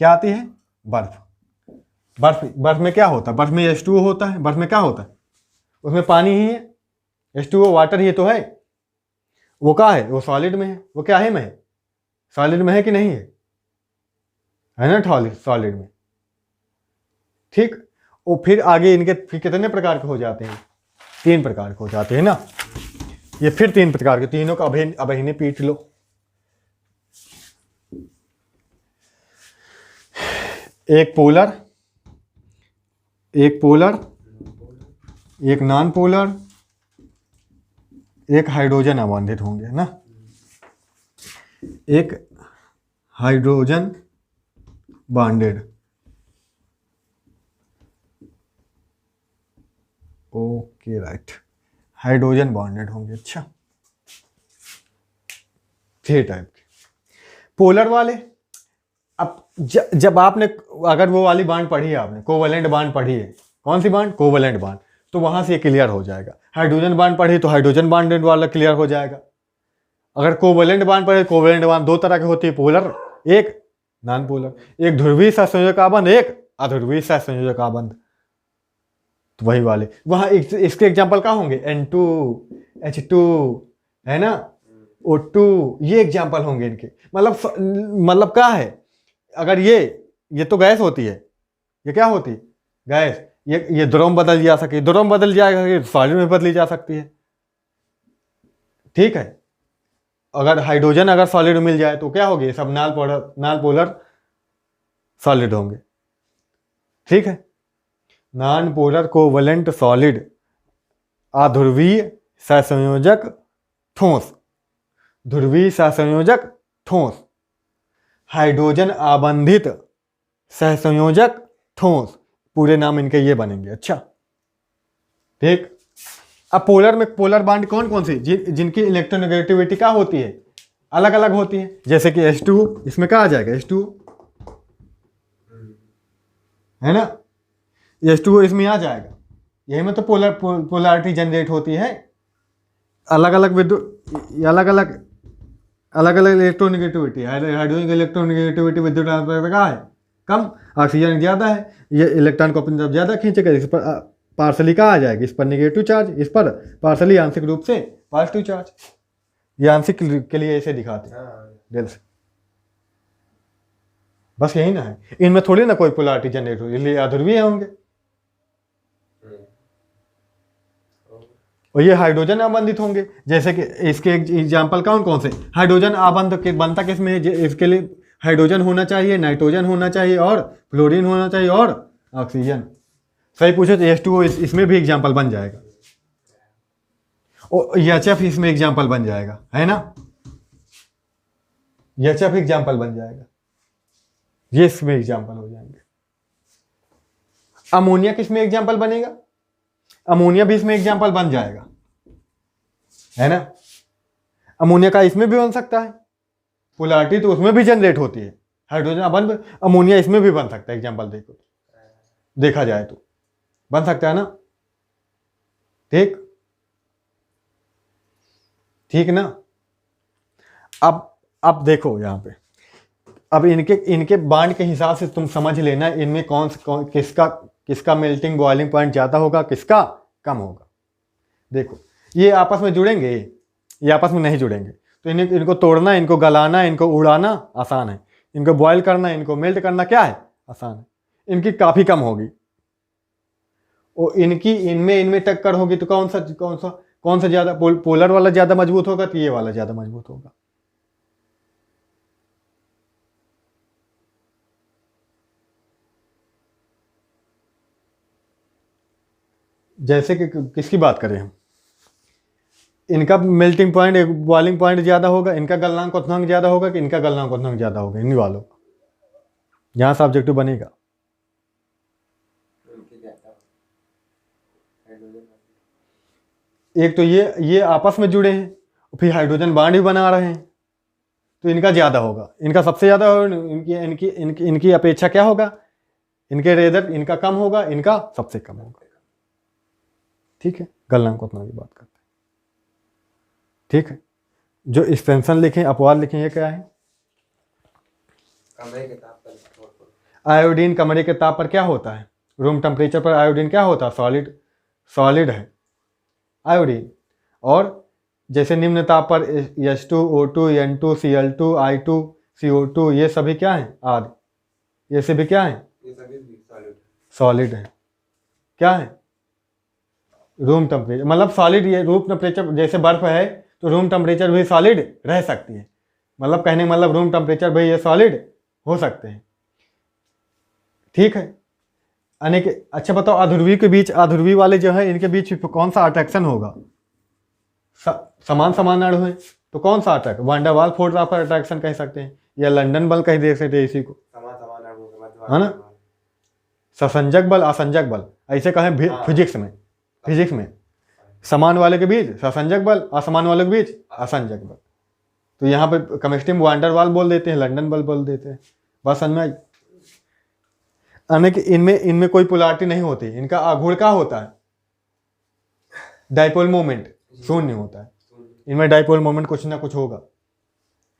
क्या आती है? बर्फ में क्या होता है? बर्फ में H2O होता है। बर्फ में क्या होता है? उसमें पानी ही है, H2O वाटर ही तो है। वो क्या है? वो सॉलिड में है। वो क्या है में है? सॉलिड में है कि नहीं है? है ना सॉलिड में। ठीक। और फिर आगे इनके फिर कितने प्रकार के हो जाते हैं? 3 प्रकार के हो जाते हैं ना। ये फिर 3 प्रकार के, तीनों का अब इन्हें पीट लो। एक पोलर, एक नॉन पोलर, एक हाइड्रोजन अबांधित होंगे ना। एक hydrogen bonded. Okay right, hydrogen bonded होंगे। अच्छा, 3 टाइप के पोलर वाले। अब जब आपने अगर वो वाली बांड पढ़ी है, आपने कोवेलेंट बांड पढ़ी है, कौन सी बांड? कोवेलेंट बांड, तो वहां से ये क्लियर हो जाएगा। हाइड्रोजन बांड पढ़ी तो हाइड्रोजन बॉन्डेड वाला क्लियर हो जाएगा। अगर कोवेलेंट बांड पढ़े, कोवेलेंट बांड 2 तरह के होती है, पोलर एक, नॉन पोलर। एक ध्रुवीय सहसंयोजक आबंध, एक अध्रुवीय सहसंयोजक आबंध। तो वही वाले वहां इसके एग्जाम्पल क्या होंगे? N2H2 है ना, O2, ये एग्जाम्पल होंगे इनके। मतलब क्या है? अगर ये तो गैस होती है, ये क्या होती है? गैस। ये द्रव में बदल जा सके, द्रव में बदल जाएगा, सॉलिड में बदली जा सकती है। ठीक है। अगर हाइड्रोजन अगर सॉलिड मिल जाए तो क्या होगी? सब नॉन पोलर सॉलिड होंगे। ठीक है। नॉन पोलर कोवेलेंट सॉलिड, अध्रुवीय सहसंयोजक ठोस, ध्रुवीय सहसंयोजक ठोस, हाइड्रोजन आबंधित सहसंयोजक ठोस। पूरे नाम इनके ये बनेंगे। अच्छा, ठीक। अब पोलर में पोलर बॉन्ड कौन कौन सी जिनकी इलेक्ट्रोनेगेटिविटी क्या होती है? अलग अलग होती है। जैसे कि H2O, इसमें क्या आ जाएगा? H2O है ना, H2O इसमें आ जाएगा। यही में तो पोलैरिटी जनरेट होती है। अलग अलग इलेक्ट्रोनेगेटिविटी। हाइड्रोजन की इलेक्ट्रोनेगेटिविटी विद्युत ट्रांसफर का है कम, ऑक्सीजन ज़्यादा है, ये इलेक्ट्रॉन को अपनी तरफ ज़्यादा खींचेगा। इस पर पार्सली का आ जाएगा, इस पर नेगेटिव चार्ज, इस पर पार्सली आंशिक रूप से पॉजिटिव चार्ज। ये आंशिक के लिए ऐसे दिखाते हैं दिल से। बस यही ना है, इनमें थोड़ी ना कोई पोलैरिटी जनरेट हो, इसलिए अध्रुवीय होंगे। और ये हाइड्रोजन आबंधित होंगे। जैसे कि इसके एग्जाम्पल कौन कौन से, हाइड्रोजन आबंध के बनता किसमें है, इसके लिए हाइड्रोजन होना चाहिए, नाइट्रोजन होना चाहिए और फ्लोरीन होना चाहिए और ऑक्सीजन। सही पूछे तो H2O इसमें भी एग्जाम्पल बन जाएगा और HF इसमें एग्जाम्पल बन जाएगा, है ना, HF एग्जाम्पल बन जाएगा, ये इसमें एग्जाम्पल हो जाएंगे। अमोनिया किसमें एग्जाम्पल बनेगा, अमोनिया भी इसमें एग्जाम्पल बन जाएगा, है ना। अमोनिया का इसमें भी बन सकता है, पोलैरिटी तो उसमें भी जनरेट होती है, हाइड्रोजन अबंध अमोनिया इसमें भी बन सकता है, एग्जाम्पल देखो देखा जाए तो बन सकता है ना, ठीक ठीक ना। अब देखो यहाँ पे, अब इनके बांड के हिसाब से तुम समझ लेना इनमें किसका मेल्टिंग बॉइलिंग पॉइंट ज़्यादा होगा, किसका कम होगा। देखो ये आपस में जुड़ेंगे, ये आपस में नहीं जुड़ेंगे, तो इनको तोड़ना, इनको गलाना, इनको उड़ाना आसान है, इनको बॉयल करना, इनको मेल्ट करना क्या है, आसान है। इनकी काफ़ी कम होगी और इनमें टक्कर होगी तो कौन सा ज़्यादा, पोलर वाला ज़्यादा मजबूत होगा तो ये वाला ज़्यादा मजबूत होगा। जैसे कि किसकी बात करें हम, इनका मेल्टिंग पॉइंट बॉइलिंग पॉइंट ज़्यादा होगा, इनका गलनांक क्वथनांक ज़्यादा होगा कि इनका गलनांक क्वथनांक ज़्यादा होगा, इन वालों का यहाँ से ऑब्जेक्टिव बनेगा। एक तो ये आपस में जुड़े हैं, फिर हाइड्रोजन बांड भी बना रहे हैं, तो इनका ज़्यादा होगा, इनका सबसे ज़्यादा होगा, इनकी अपेक्षा क्या होगा, इनके रेदर इनका कम होगा, इनका सबसे कम होगा, ठीक है। गलनांक क्वथनांक की बात करते हैं, ठीक है। जो एक्सटेंशन लिखें, अपवाद लिखें, ये क्या है, कमरे के ताप पर, आयोडीन कमरे के ताप पर क्या होता है, रूम टेम्परेचर पर आयोडीन क्या होता है, सॉलिड है आयोडीन। और जैसे निम्न ताप पर H2O2 N2 Cl2 I2 CO2 ये सभी क्या हैं, आदि, ये सभी क्या हैं, ये सभी सॉलिड है, क्या है, रूम टेम्परेचर, मतलब सॉलिड। ये रूम टेम्परेचर जैसे बर्फ है तो रूम टेम्परेचर भी सॉलिड रह सकती है, मतलब कहने मतलब रूम टेम्परेचर भी ये सॉलिड हो सकते हैं, ठीक है। अनेक अच्छा बताओ, अध्रुवी के बीच, अध्रुवी वाले जो है इनके बीच कौन सा अट्रैक्शन होगा, समान अणु है तो कौन सा अट्रैक्ट, वांडरवाल फोर्स आप अट्रैक्शन कह सकते हैं या लंदन बल कह दे सकते हैं इसी को, है ना। ससंजक बल असंजक बल ऐसे कहें फिजिक्स में समान वाले के बीच ससंजक बल, असमान वाले के बीच असंजक बल। तो यहाँ पे केमिस्ट्री में वांडरवाल बोल देते हैं, लंदन बल बोल देते हैं, बस समझ में। अनेक इनमें कोई पोलैरिटी नहीं होती, इनका आघूर्ण क्या होता है, डाइपोल मोमेंट शून्य होता है, इनमें डाइपोल मोमेंट कुछ ना कुछ होगा,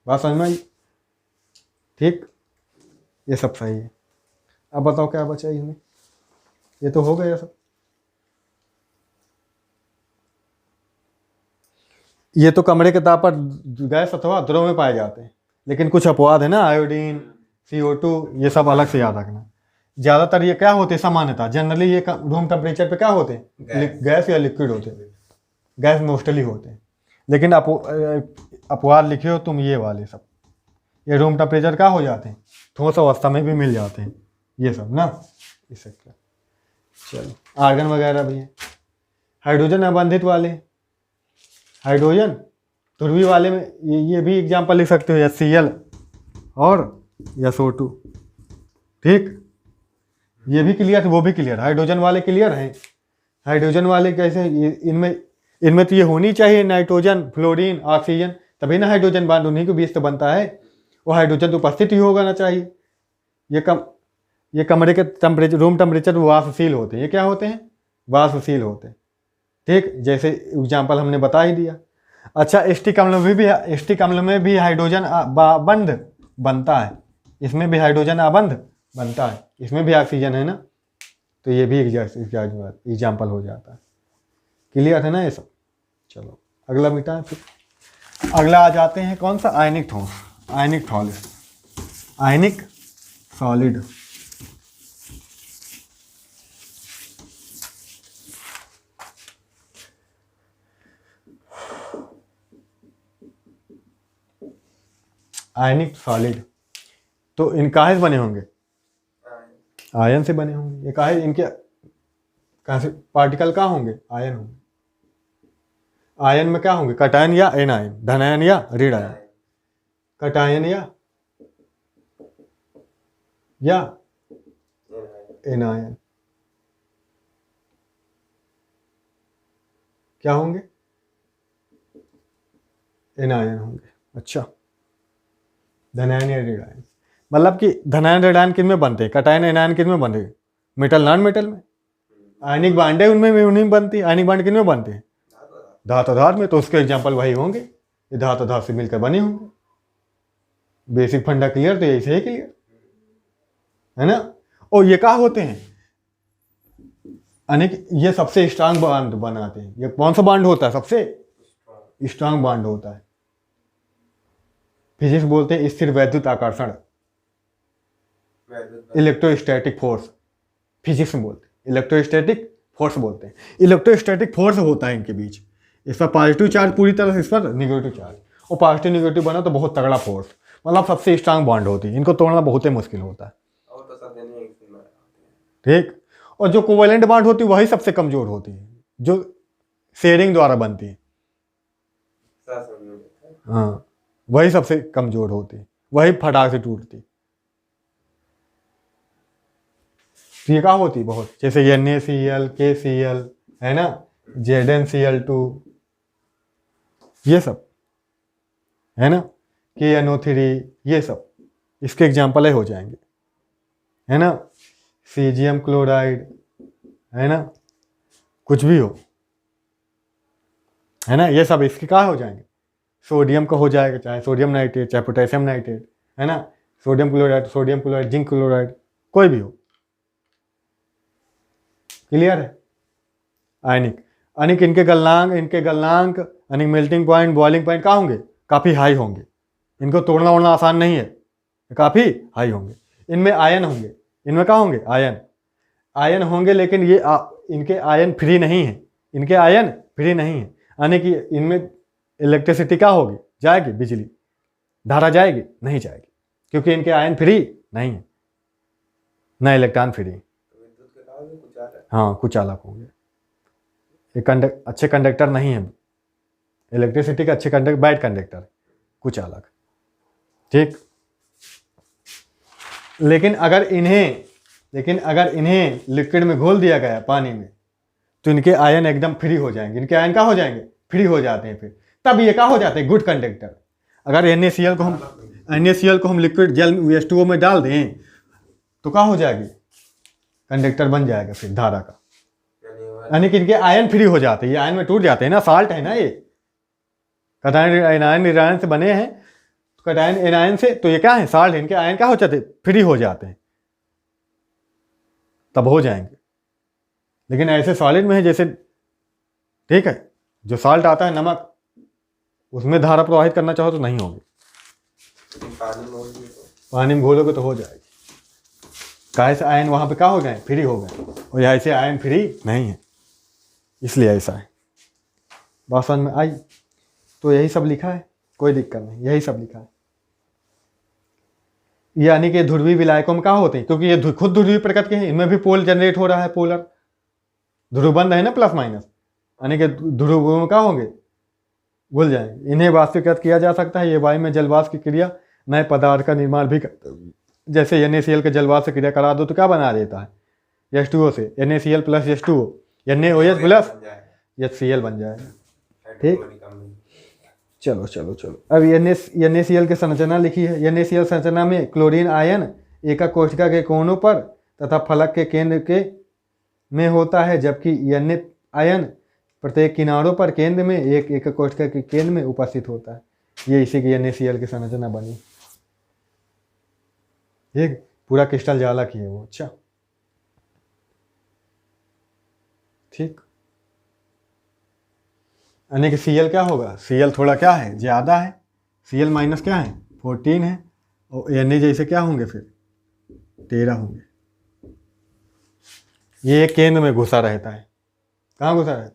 बात समझ में आई, ठीक। ये सब सही है। अब बताओ क्या बचा इसमें, ये तो हो गया सब। ये तो कमरे के ताप पर गैस अथवा द्रव में पाए जाते हैं, लेकिन कुछ अपवाद है ना, आयोडीन CO2 ये सब अलग से याद रखना। ज़्यादातर ये क्या होते हैं, सामान्यतः जनरली ये रूम टेम्परेचर पे क्या होते हैं, गैस या लिक्विड होते हैं, गैस मोस्टली होते हैं। लेकिन अपवाद लिखे हो तुम ये वाले सब, ये रूम टेम्परेचर क्या हो जाते हैं, ठोस अवस्था में भी मिल जाते हैं ये सब ना, इस क्या। चलो आर्गन वगैरह भी है, हाइड्रोजन अबंधित वाले, हाइड्रोजन ध्रुवी वाले में ये भी एग्जाम्पल लिख सकते हो, या Cl और SO2, ठीक। ये भी क्लियर है, वो भी क्लियर, हाइड्रोजन वाले क्लियर हैं। हाइड्रोजन वाले कैसे, इनमें तो ये होनी चाहिए नाइट्रोजन फ्लोरीन ऑक्सीजन, तभी ना हाइड्रोजन बांड उन्हीं के बीच तो बनता है, वो हाइड्रोजन तो उपस्थित ही होगा ना चाहिए। ये कमरे के टेम्परेचर, रूम टेम्परेचर वाष्पशील होते हैं, ये क्या होते हैं, वाष्पशील होते हैं, ठीक। जैसे एग्जाम्पल हमने बता ही दिया। अच्छा एस्टिक अम्ल में भी हाइड्रोजन आबंध बनता है, इसमें भी हाइड्रोजन आबंध बनता है, इसमें भी ऑक्सीजन है ना, तो ये भी एग्जाम्पल हो जाता है। क्लियर है ना ये सब। चलो अगला मिटा है, फिर अगला आ जाते हैं कौन सा, आयनिक ठोस, आयनिक सॉलिड, आयनिक सॉलिड। आयनिक सॉलिड, तो इन काहे से बने होंगे? आयन। आयन से बने होंगे। ये काहे इनके कहाँ से पार्टिकल कहाँ होंगे? आयन होंगे। आयन में क्या होंगे? कटायन या एनायन, धनायन या ऋण आयन, कटायन या एनायन, क्या होंगे? एनायन होंगे। अच्छा, धनायन या ऋण आयन, मतलब कि धनायन ऋण आयन किन में बनते हैं? कटायन एनायन किन में बनते हैं? मेटल नॉन मेटल में। आयनिक बांड है उनमें, उन्हीं में बनती है। आयनिक बांड किन में बनते हैं? धातु धातु में। तो उसके एग्जाम्पल वही होंगे, ये धातु धातु से मिलकर बने होंगे। बेसिक फंडा क्लियर? तो यही से क्लियर है ना। और ये क्या होते हैं? अनेक, ये सबसे स्ट्रांग बांड बनाते हैं। ये कौन सा बांड होता है? सबसे स्ट्रांग बांड होता है। फिजिक्स बोलते हैं स्थिर वैद्युत आकर्षण, इलेक्ट्रोस्टैटिक फोर्स। फिजिक्स में बोलते हैं इलेक्ट्रोस्टैटिक फोर्स बोलते हैं। इलेक्ट्रोस्टैटिक फोर्स होता है इनके बीच। इस पर पॉजिटिव चार्ज पूरी तरह से, इस पर निगेटिव चार्ज, और पॉजिटिव निगेटिव बना तो बहुत तगड़ा फोर्स, मतलब सबसे स्ट्रांग बॉन्ड होती है। इनको तोड़ना बहुत ही मुश्किल होता है। और तो सब देने एक ही में होते हैं। ठीक। और जो कोवेलेंट बॉन्ड होती है वही सबसे कमजोर होती है, जो शेयरिंग द्वारा बनती है। साथ समझ में लेते हैं। हाँ, वही सबसे कमजोर होती है, वही फटाक से टूटती। तो ये क्या होती है बहुत, जैसे NaCl, KCl है ना, ZnCl2, ये सब है ना, KNO3, ये सब इसके एग्जाम्पल हो जाएंगे, है ना। सीजियम क्लोराइड, है ना, कुछ भी हो, है ना, ये सब इसके क्या हो जाएंगे? सोडियम का हो जाएगा, चाहे सोडियम नाइट्रेट, चाहे पोटेशियम नाइट्रेट, है ना, सोडियम क्लोराइड, जिंक क्लोराइड, कोई भी हो। क्लियर है? आयनिक, अनिक इनके गलनांक, अनिक मेल्टिंग पॉइंट, बॉइलिंग पॉइंट क्या होंगे? काफ़ी हाई होंगे। इनको तोड़ना ओड़ना आसान नहीं है, काफ़ी हाई होंगे। इनमें आयन होंगे, इनमें क्या होंगे? आयन होंगे, लेकिन ये इनके आयन फ्री नहीं है, इनके आयन फ्री नहीं है, यानी कि इनमें इलेक्ट्रिसिटी क्या होगी? जाएगी, बिजली धारा जाएगी? नहीं जाएगी, क्योंकि इनके आयन फ्री नहीं है, ना इलेक्ट्रॉन फ्री। तो विद्युत के कारण भी कुछ आ रहा है। हाँ, कुछ अलग होंगे। ये अच्छे कंडक्टर नहीं है, इलेक्ट्रिसिटी का अच्छे कंडक्टर, बैड कंडक्टर, कुछ अलग। ठीक। लेकिन अगर इन्हें लिक्विड में घोल दिया गया पानी में, तो इनके आयन एकदम फ्री हो जाएंगे। इनके आयन क्या हो जाएंगे? फ्री हो जाते हैं। फिर तब ये क्या हो जाते हैं? Good conductor. अगर NaCl को हम लिक्विड जल H2O में डाल दें तो क्या हो जाएगी? कंडक्टर बन जाएगा फिर धारा का, यानी कि इनके आयन फ्री हो जाते हैं। ये आयन में टूट जाते हैं ना, साल्ट है ना ये, कटायन एनायन निरायन से बने हैं, कटायन एनायन से, तो ये क्या है? साल्ट है। इनके आयन क्या हो जाते हैं? फ्री हो जाते हैं, तब हो जाएंगे। लेकिन ऐसे सॉलिड में है जैसे, ठीक है, जो साल्ट आता है, नमक, उसमें धारा प्रवाहित करना चाहो तो नहीं होगी। पानी में घोलोगे तो हो जाएगी। काहे से? आयन वहां पे क्या हो गए? फ्री हो गए, और यहाँ से आयन फ्री नहीं है, इसलिए ऐसा है। बात समझ में आई? तो यही सब लिखा है, कोई दिक्कत नहीं, यही सब लिखा है। यानी कि ध्रुवीय विलायकों में क्या होते हैं? क्योंकि ये खुद ध्रुवीय प्रकृति के हैं, इनमें भी पोल जनरेट हो रहा है, पोलर ध्रुवबंध है ना, प्लस माइनस, यानी कि ध्रुवों में क्या होंगे? घुल जाएंगे। इन्हें वाष्पीकृत किया जा सकता है। ये वायु में जलवाष्प की क्रिया नए पदार्थ का निर्माण भी जैसे NaCl के जलवाष्प से क्रिया करा दो तो क्या बना देता है? H2O से NaCl plus H2O, NaOH plus HCl बन जाएगा। ठीक। चलो अब NaCl की संरचना लिखी है। NaCl संरचना में क्लोरीन आयन एका कोशिका के कोनों पर तथा फलक के केंद्र के में होता है, जबकि Na आयन प्रत्येक किनारों पर केंद्र में एक कोशिका के केंद्र में उपस्थित होता है। ये इसी की NaCl की संरचना बनी। ठीक, पूरा क्रिस्टल जाला की है वो। अच्छा, ठीक। यानी कि Cl क्या होगा? Cl थोड़ा क्या है? ज़्यादा है। Cl माइनस क्या है? 14 है, और Na जैसे क्या होंगे फिर? 13 होंगे। ये केंद्र में घुसा रहता है। कहाँ घुसा रहता है?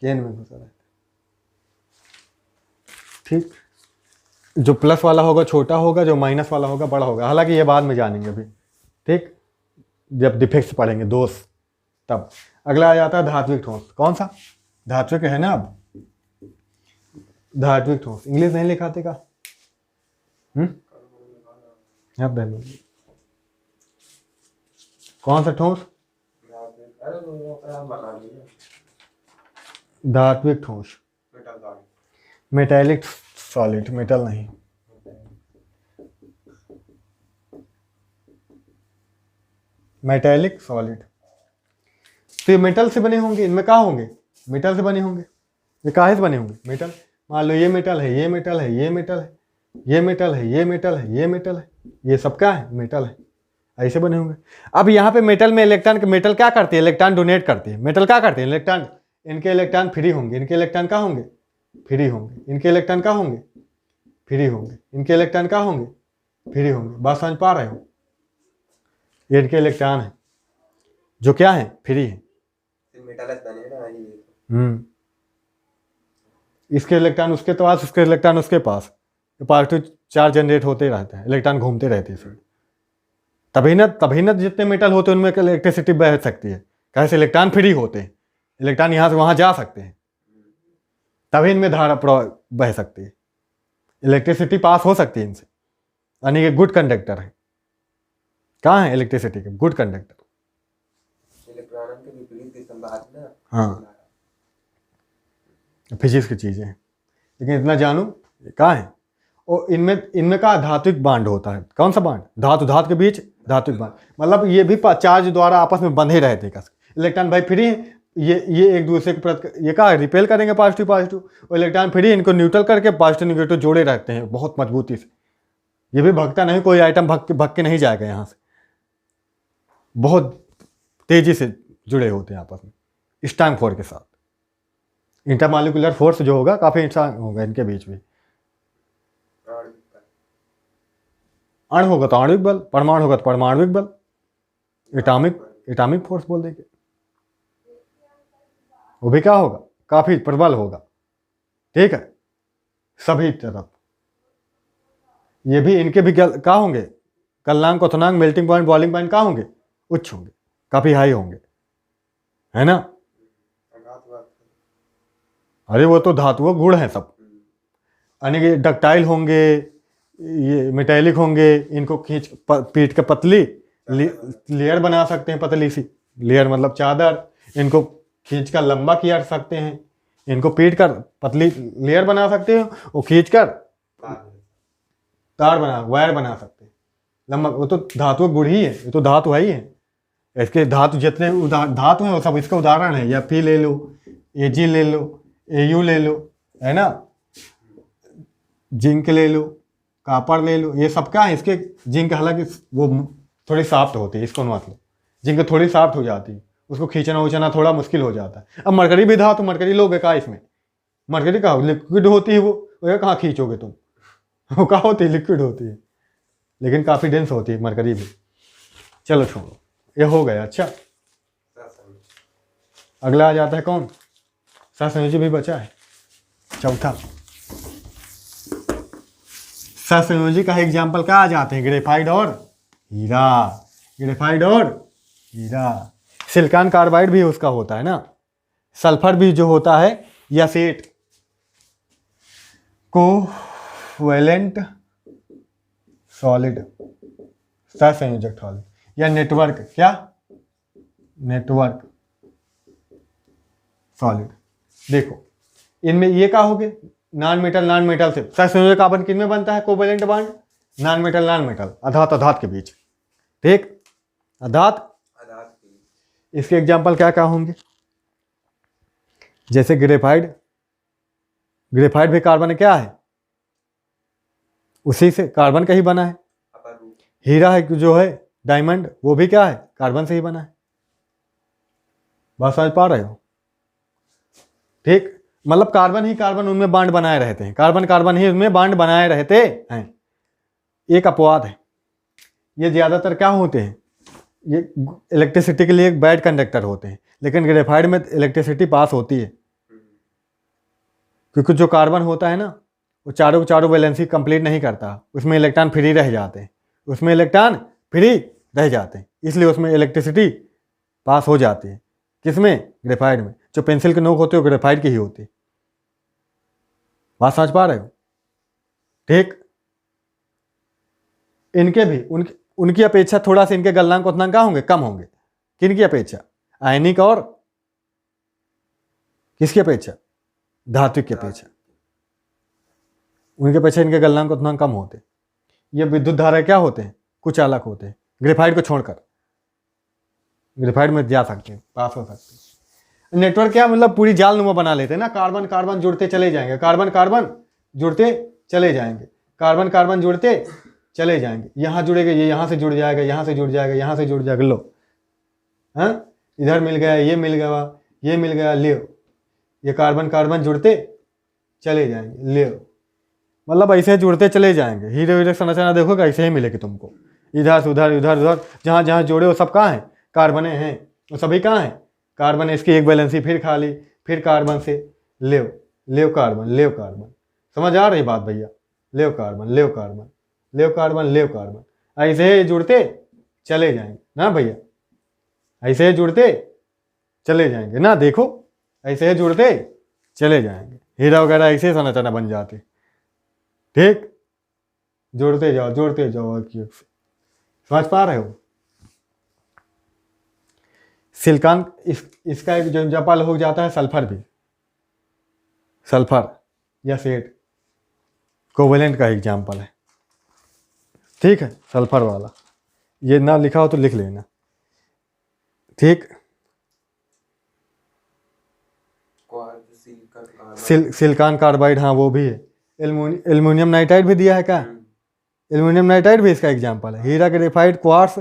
केंद्र में घुसा रहता है। ठीक। जो प्लस वाला होगा छोटा होगा, जो माइनस वाला होगा बड़ा होगा। हालांकि ये बाद में जानेंगे अभी, ठीक, जब डिफेक्ट्स पढ़ेंगे दोस्त तब। अगला आ जाता है धात्विक ठोस। कौन सा? धात्विक है ना। अब धात्विक ठोस इंग्लिश नहीं लिखाते का? अब देख लो कौन सा ठोस? धात्विक ठोस। मेटेलिक सॉलिड, मेटल नहीं। Metallic solid. तो ये मेटल से बने होंगे, इनमें क्या होंगे? मेटल से बने होंगे। ये काहे से बने होंगे? मेटल। मान लो ये मेटल है, ये मेटल है, ये मेटल है, ये मेटल है, ये मेटल है, ये मेटल है, ये सब क्या है? मेटल है। ऐसे बने होंगे। अब यहाँ पे मेटल में इलेक्ट्रॉन, मेटल क्या करती है? इलेक्ट्रॉन डोनेट करती है। मेटल क्या करते हैं? इलेक्ट्रॉन। इनके इलेक्ट्रॉन फ्री होंगे, इनके इलेक्ट्रॉन क्या होंगे? फ्री होंगे। इनके इलेक्ट्रॉन क्या होंगे? फ्री होंगे। इनके इलेक्ट्रॉन क्या होंगे? फ्री होंगे। बात समझ पा रहे हो? ये इनके इलेक्ट्रॉन है जो क्या है? फ्री है। मेटल्स बने ना ये। इसके इलेक्ट्रॉन उसके पास, उसके इलेक्ट्रॉन उसके पास, पॉजिटिव चार्ज जनरेट होते रहता है, इलेक्ट्रॉन घूमते रहते हैं। तभी ना जितने मेटल होते हैं उनमें इलेक्ट्रिसिटी बह सकती है। कैसे? इलेक्ट्रॉन फ्री होते हैं, इलेक्ट्रॉन यहाँ से वहाँ जा सकते हैं, तभी इनमें धारा बह सकती है, इलेक्ट्रिसिटी पास हो सकती है इनसे। यानी ये गुड कंडक्टर है। कहाँ है इलेक्ट्रिसिटी के? Good conductor. इलेक्ट्रॉन के विपरीत दिशा में बहाते ना। हाँ, फिजिक्स की चीज़ें हैं, लेकिन इतना जानू कहाँ है। और इनमें का धात्विक बांड होता है। कौन सा बांड? धातु धातु के बीच धात्विक बांड। मतलब ये भी चार्ज द्वारा आपस में बंधे रहते हैं। इलेक्ट्रॉन भाई फ्री है, ये एक दूसरे के प्रति ये क्या रिपेल करेंगे, पॉजिटिव पॉजिटिव, और इलेक्ट्रॉन फ्री, इनको न्यूट्रल करके पॉजिटिव निगेटिव जोड़े रखते हैं बहुत मजबूती से। ये भी भगता नहीं, कोई आइटम भग के नहीं जाएगा यहाँ से, बहुत तेजी से जुड़े होते हैं आपस में स्ट्रांग फोर्स के साथ। इंटरमॉलिक्यूलर फोर्स जो होगा काफी स्ट्रांग होगा इनके बीच में। अण होगा तो आणविक बल, परमाणु होगा तो परमाणुविक बल, एटॉमिक फोर्स बोल देंगे। वो भी क्या होगा? काफी प्रबल होगा। ठीक है, सभी तरफ। ये भी इनके भी क्या होंगे? गलनांक, क्वथनांक, मेल्टिंग पॉइंट, बॉइलिंग पॉइंट क्या होंगे? उच्च होंगे, काफी हाई होंगे, है ना। अरे वो तो धातुओं गुण है सब, यानी कि डक्टाइल होंगे, ये मेटेलिक होंगे। इनको खींच पीट के पतली लेयर बना सकते हैं, पतली सी लेयर मतलब चादर। इनको खींच कर लंबा किया सकते हैं, इनको पीट कर पतली लेयर बना सकते हैं, और खींच कर तार वायर बना सकते हैं लंबा। वो तो धातु गुण ही है, ये तो धातु है ही है। इसके धातु जितने धातु हैं वो सब इसका उदाहरण है। या Fe ले लो, Ag ले लो, Au ले लो, है ना, जिंक ले लो, कापर ले लो, ये सब क्या है? इसके जिंक हालांकि वो थोड़ी सॉफ्ट होती है, इसको मत लो, जिंक थोड़ी सॉफ्ट हो जाती है, उसको खींचना उचना थोड़ा मुश्किल हो जाता है। अब मरकरी भी धातु, मरकरी लोगे का इसमें? मरकरी कहाँ लिक्विड होती है, वो कहाँ खींचोगे तुम? वो कहाँ होती है? लिक्विड होती है, लेकिन काफ़ी डेंस होती है मरकरी भी। चलो छोड़ो, ये हो गया। अच्छा, अगला आ जाता है कौन? सहसंयोजी भी बचा है, चौथा। सहसंयोजी का एग्जाम्पल क्या आ जाते हैं? ग्रेफाइट और हीरा, ग्रेफाइट और हीरा। सिलिकॉन कार्बाइड भी उसका होता है ना। सल्फर भी जो होता है, या सेट कोवैलेंट सॉलिड, सहसंयोजक सॉलिड, या नेटवर्क, क्या नेटवर्क सॉलिड। देखो इनमें ये क्या हो गए? नॉन मेटल से। सहसंयोजक कार्बन किन में बनता है? कोवैलेंट बॉन्ड, नॉन मेटल अधात अधात के बीच। ठीक, अधात। इसके एग्जाम्पल क्या क्या होंगे? जैसे ग्रेफाइट भी कार्बन क्या है? उसी से कार्बन का ही बना है। हीरा है जो है डायमंड, वो भी क्या है? कार्बन से ही बना है। बात समझ पा रहे हो? ठीक, मतलब कार्बन उनमें बांड बनाए रहते हैं, कार्बन ही उनमें बांड बनाए रहते हैं। एक अपवाद है, ये ज्यादातर क्या होते हैं? ये इलेक्ट्रिसिटी के लिए एक बैड कंडक्टर होते हैं, लेकिन ग्रेफाइट में इलेक्ट्रिसिटी पास होती है, क्योंकि जो कार्बन होता है ना वो चारों चारों वैलेंसी कंप्लीट नहीं करता, उसमें इलेक्ट्रॉन फ्री रह जाते हैं, उसमें इलेक्ट्रॉन फ्री रह जाते हैं, इसलिए उसमें इलेक्ट्रिसिटी पास हो जाती है। किसमें? ग्रेफाइट में। जो पेंसिल के नोक होते हैं वो ग्रेफाइट की ही होती है। बात समझ पा रहे हो? ठीक। इनके भी उनकी अपेक्षा थोड़ा सा इनके गलनांक उतना क्या होंगे? कम होंगे। किनकी अपेक्षा? आयनिक और किसकी अपेक्षा? धात्विक की अपेक्षा। उनके अपेक्षा इनके गलनांक उतना कम होते। ये विद्युत धारा क्या होते हैं? कुछ अलग होते हैं, ग्रेफाइट को छोड़कर। ग्रेफाइट में जा सकते हैं, पास हो सकते हैं। नेटवर्क क्या मतलब पूरी जाल नुमा बना लेते हैं ना, कार्बन कार्बन जुड़ते चले जाएंगे, कार्बन कार्बन जुड़ते चले जाएंगे, कार्बन कार्बन जुड़ते चले जाएंगे। यहाँ जुड़ेगा, ये यहाँ से जुड़ जाएगा, यहाँ से जुड़ जाएगा, यहाँ से जुड़ जाएगा। लो, हाँ, इधर मिल गया, ये मिल गया, ये मिल गया, ले। ये कार्बन कार्बन जुड़ते चले जाएंगे, ले। मतलब ऐसे जुड़ते चले जाएंगे। हीरे हीरे संरचना देखोगे ऐसे ही मिलेगी तुमको, इधर से उधर, उधर उधर, जहाँ जहाँ जोड़े वो सब कहाँ हैं? कार्बने हैं, वो सभी कहाँ हैं? कार्बन। इसकी एक वैलेंसी फिर खाली, फिर कार्बन से लेव कार्बन, लेव कार्बन। समझ आ रही बात भैया? लेव कार्बन, लेव कार्बन, लेव कार्बन, लेव कार्बन, ऐसे ही जुड़ते चले जाएंगे ना भैया, ऐसे ही जुड़ते चले जाएंगे ना। देखो, ऐसे ही जुड़ते चले जाएंगे। हीरा वगैरह ऐसे संरचना बन जाती। ठीक, जोड़ते जाओ, जोड़ते जाओ। समझ पा रहे हो? सिलिकॉन, इसका एक जो एग्जाम्पल हो जाता है सल्फर भी, सल्फर या सेट कोवेलेंट का एग्जाम्पल है। ठीक है, सल्फर वाला। ये ना लिखा हो तो लिख लेना। ठीक, सिलिकॉन कार्बाइड, हाँ वो भी है। एल्युमिनियम नाइट्राइड भी दिया है क्या? एल्युमिनियम नाइट्राइड भी इसका एग्जाम्पल है। हीरा ग्रेफाइट, क्वार्ट्स,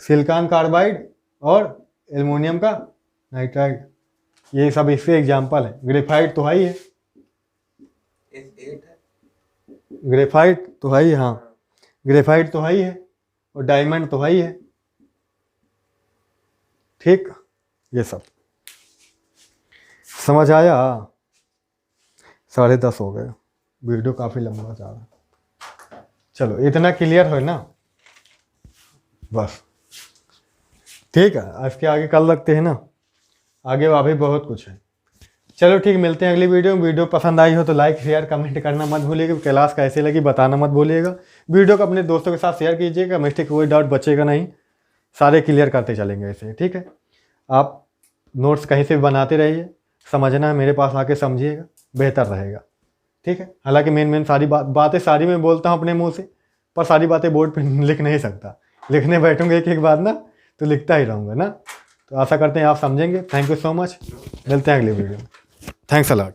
सिलिकॉन कार्बाइड और एल्युमिनियम का नाइट्राइड, ये सब इसके एग्जाम्पल है। ग्रेफाइट तो है ही है, ग्रेफाइट तो है ही, हाँ ग्रेफाइट तो है ही है, और डायमंड तो है ही है। ठीक, ये सब समझ आया? 10:30 हो गए, वीडियो काफ़ी लंबा जा रहा है। चलो, इतना क्लियर हो ना बस। ठीक है, आज के आगे कल रखते हैं ना, आगे अभी बहुत कुछ है। चलो ठीक, मिलते हैं अगली वीडियो में। वीडियो पसंद आई हो तो लाइक शेयर कमेंट करना मत भूलिएगा। क्लास कैसे लगी बताना मत भूलिएगा। वीडियो को अपने दोस्तों के साथ शेयर कीजिएगा, मिस्टेक कोई डाउट बचेगा नहीं, सारे क्लियर करते चलेंगे ऐसे। ठीक है, आप नोट्स कहीं से भी बनाते रहिए, समझना है मेरे पास आके समझिएगा, बेहतर रहेगा। ठीक है, हालांकि मेन सारी बातें सारी मैं बोलता हूँ अपने मुंह से, पर सारी बातें बोर्ड पे लिख नहीं सकता। लिखने बैठूंगा एक एक बार ना तो लिखता ही रहूँगा ना। तो आशा करते हैं आप समझेंगे। थैंक यू सो मच, मिलते हैं अगली वीडियो में। Thanks a lot.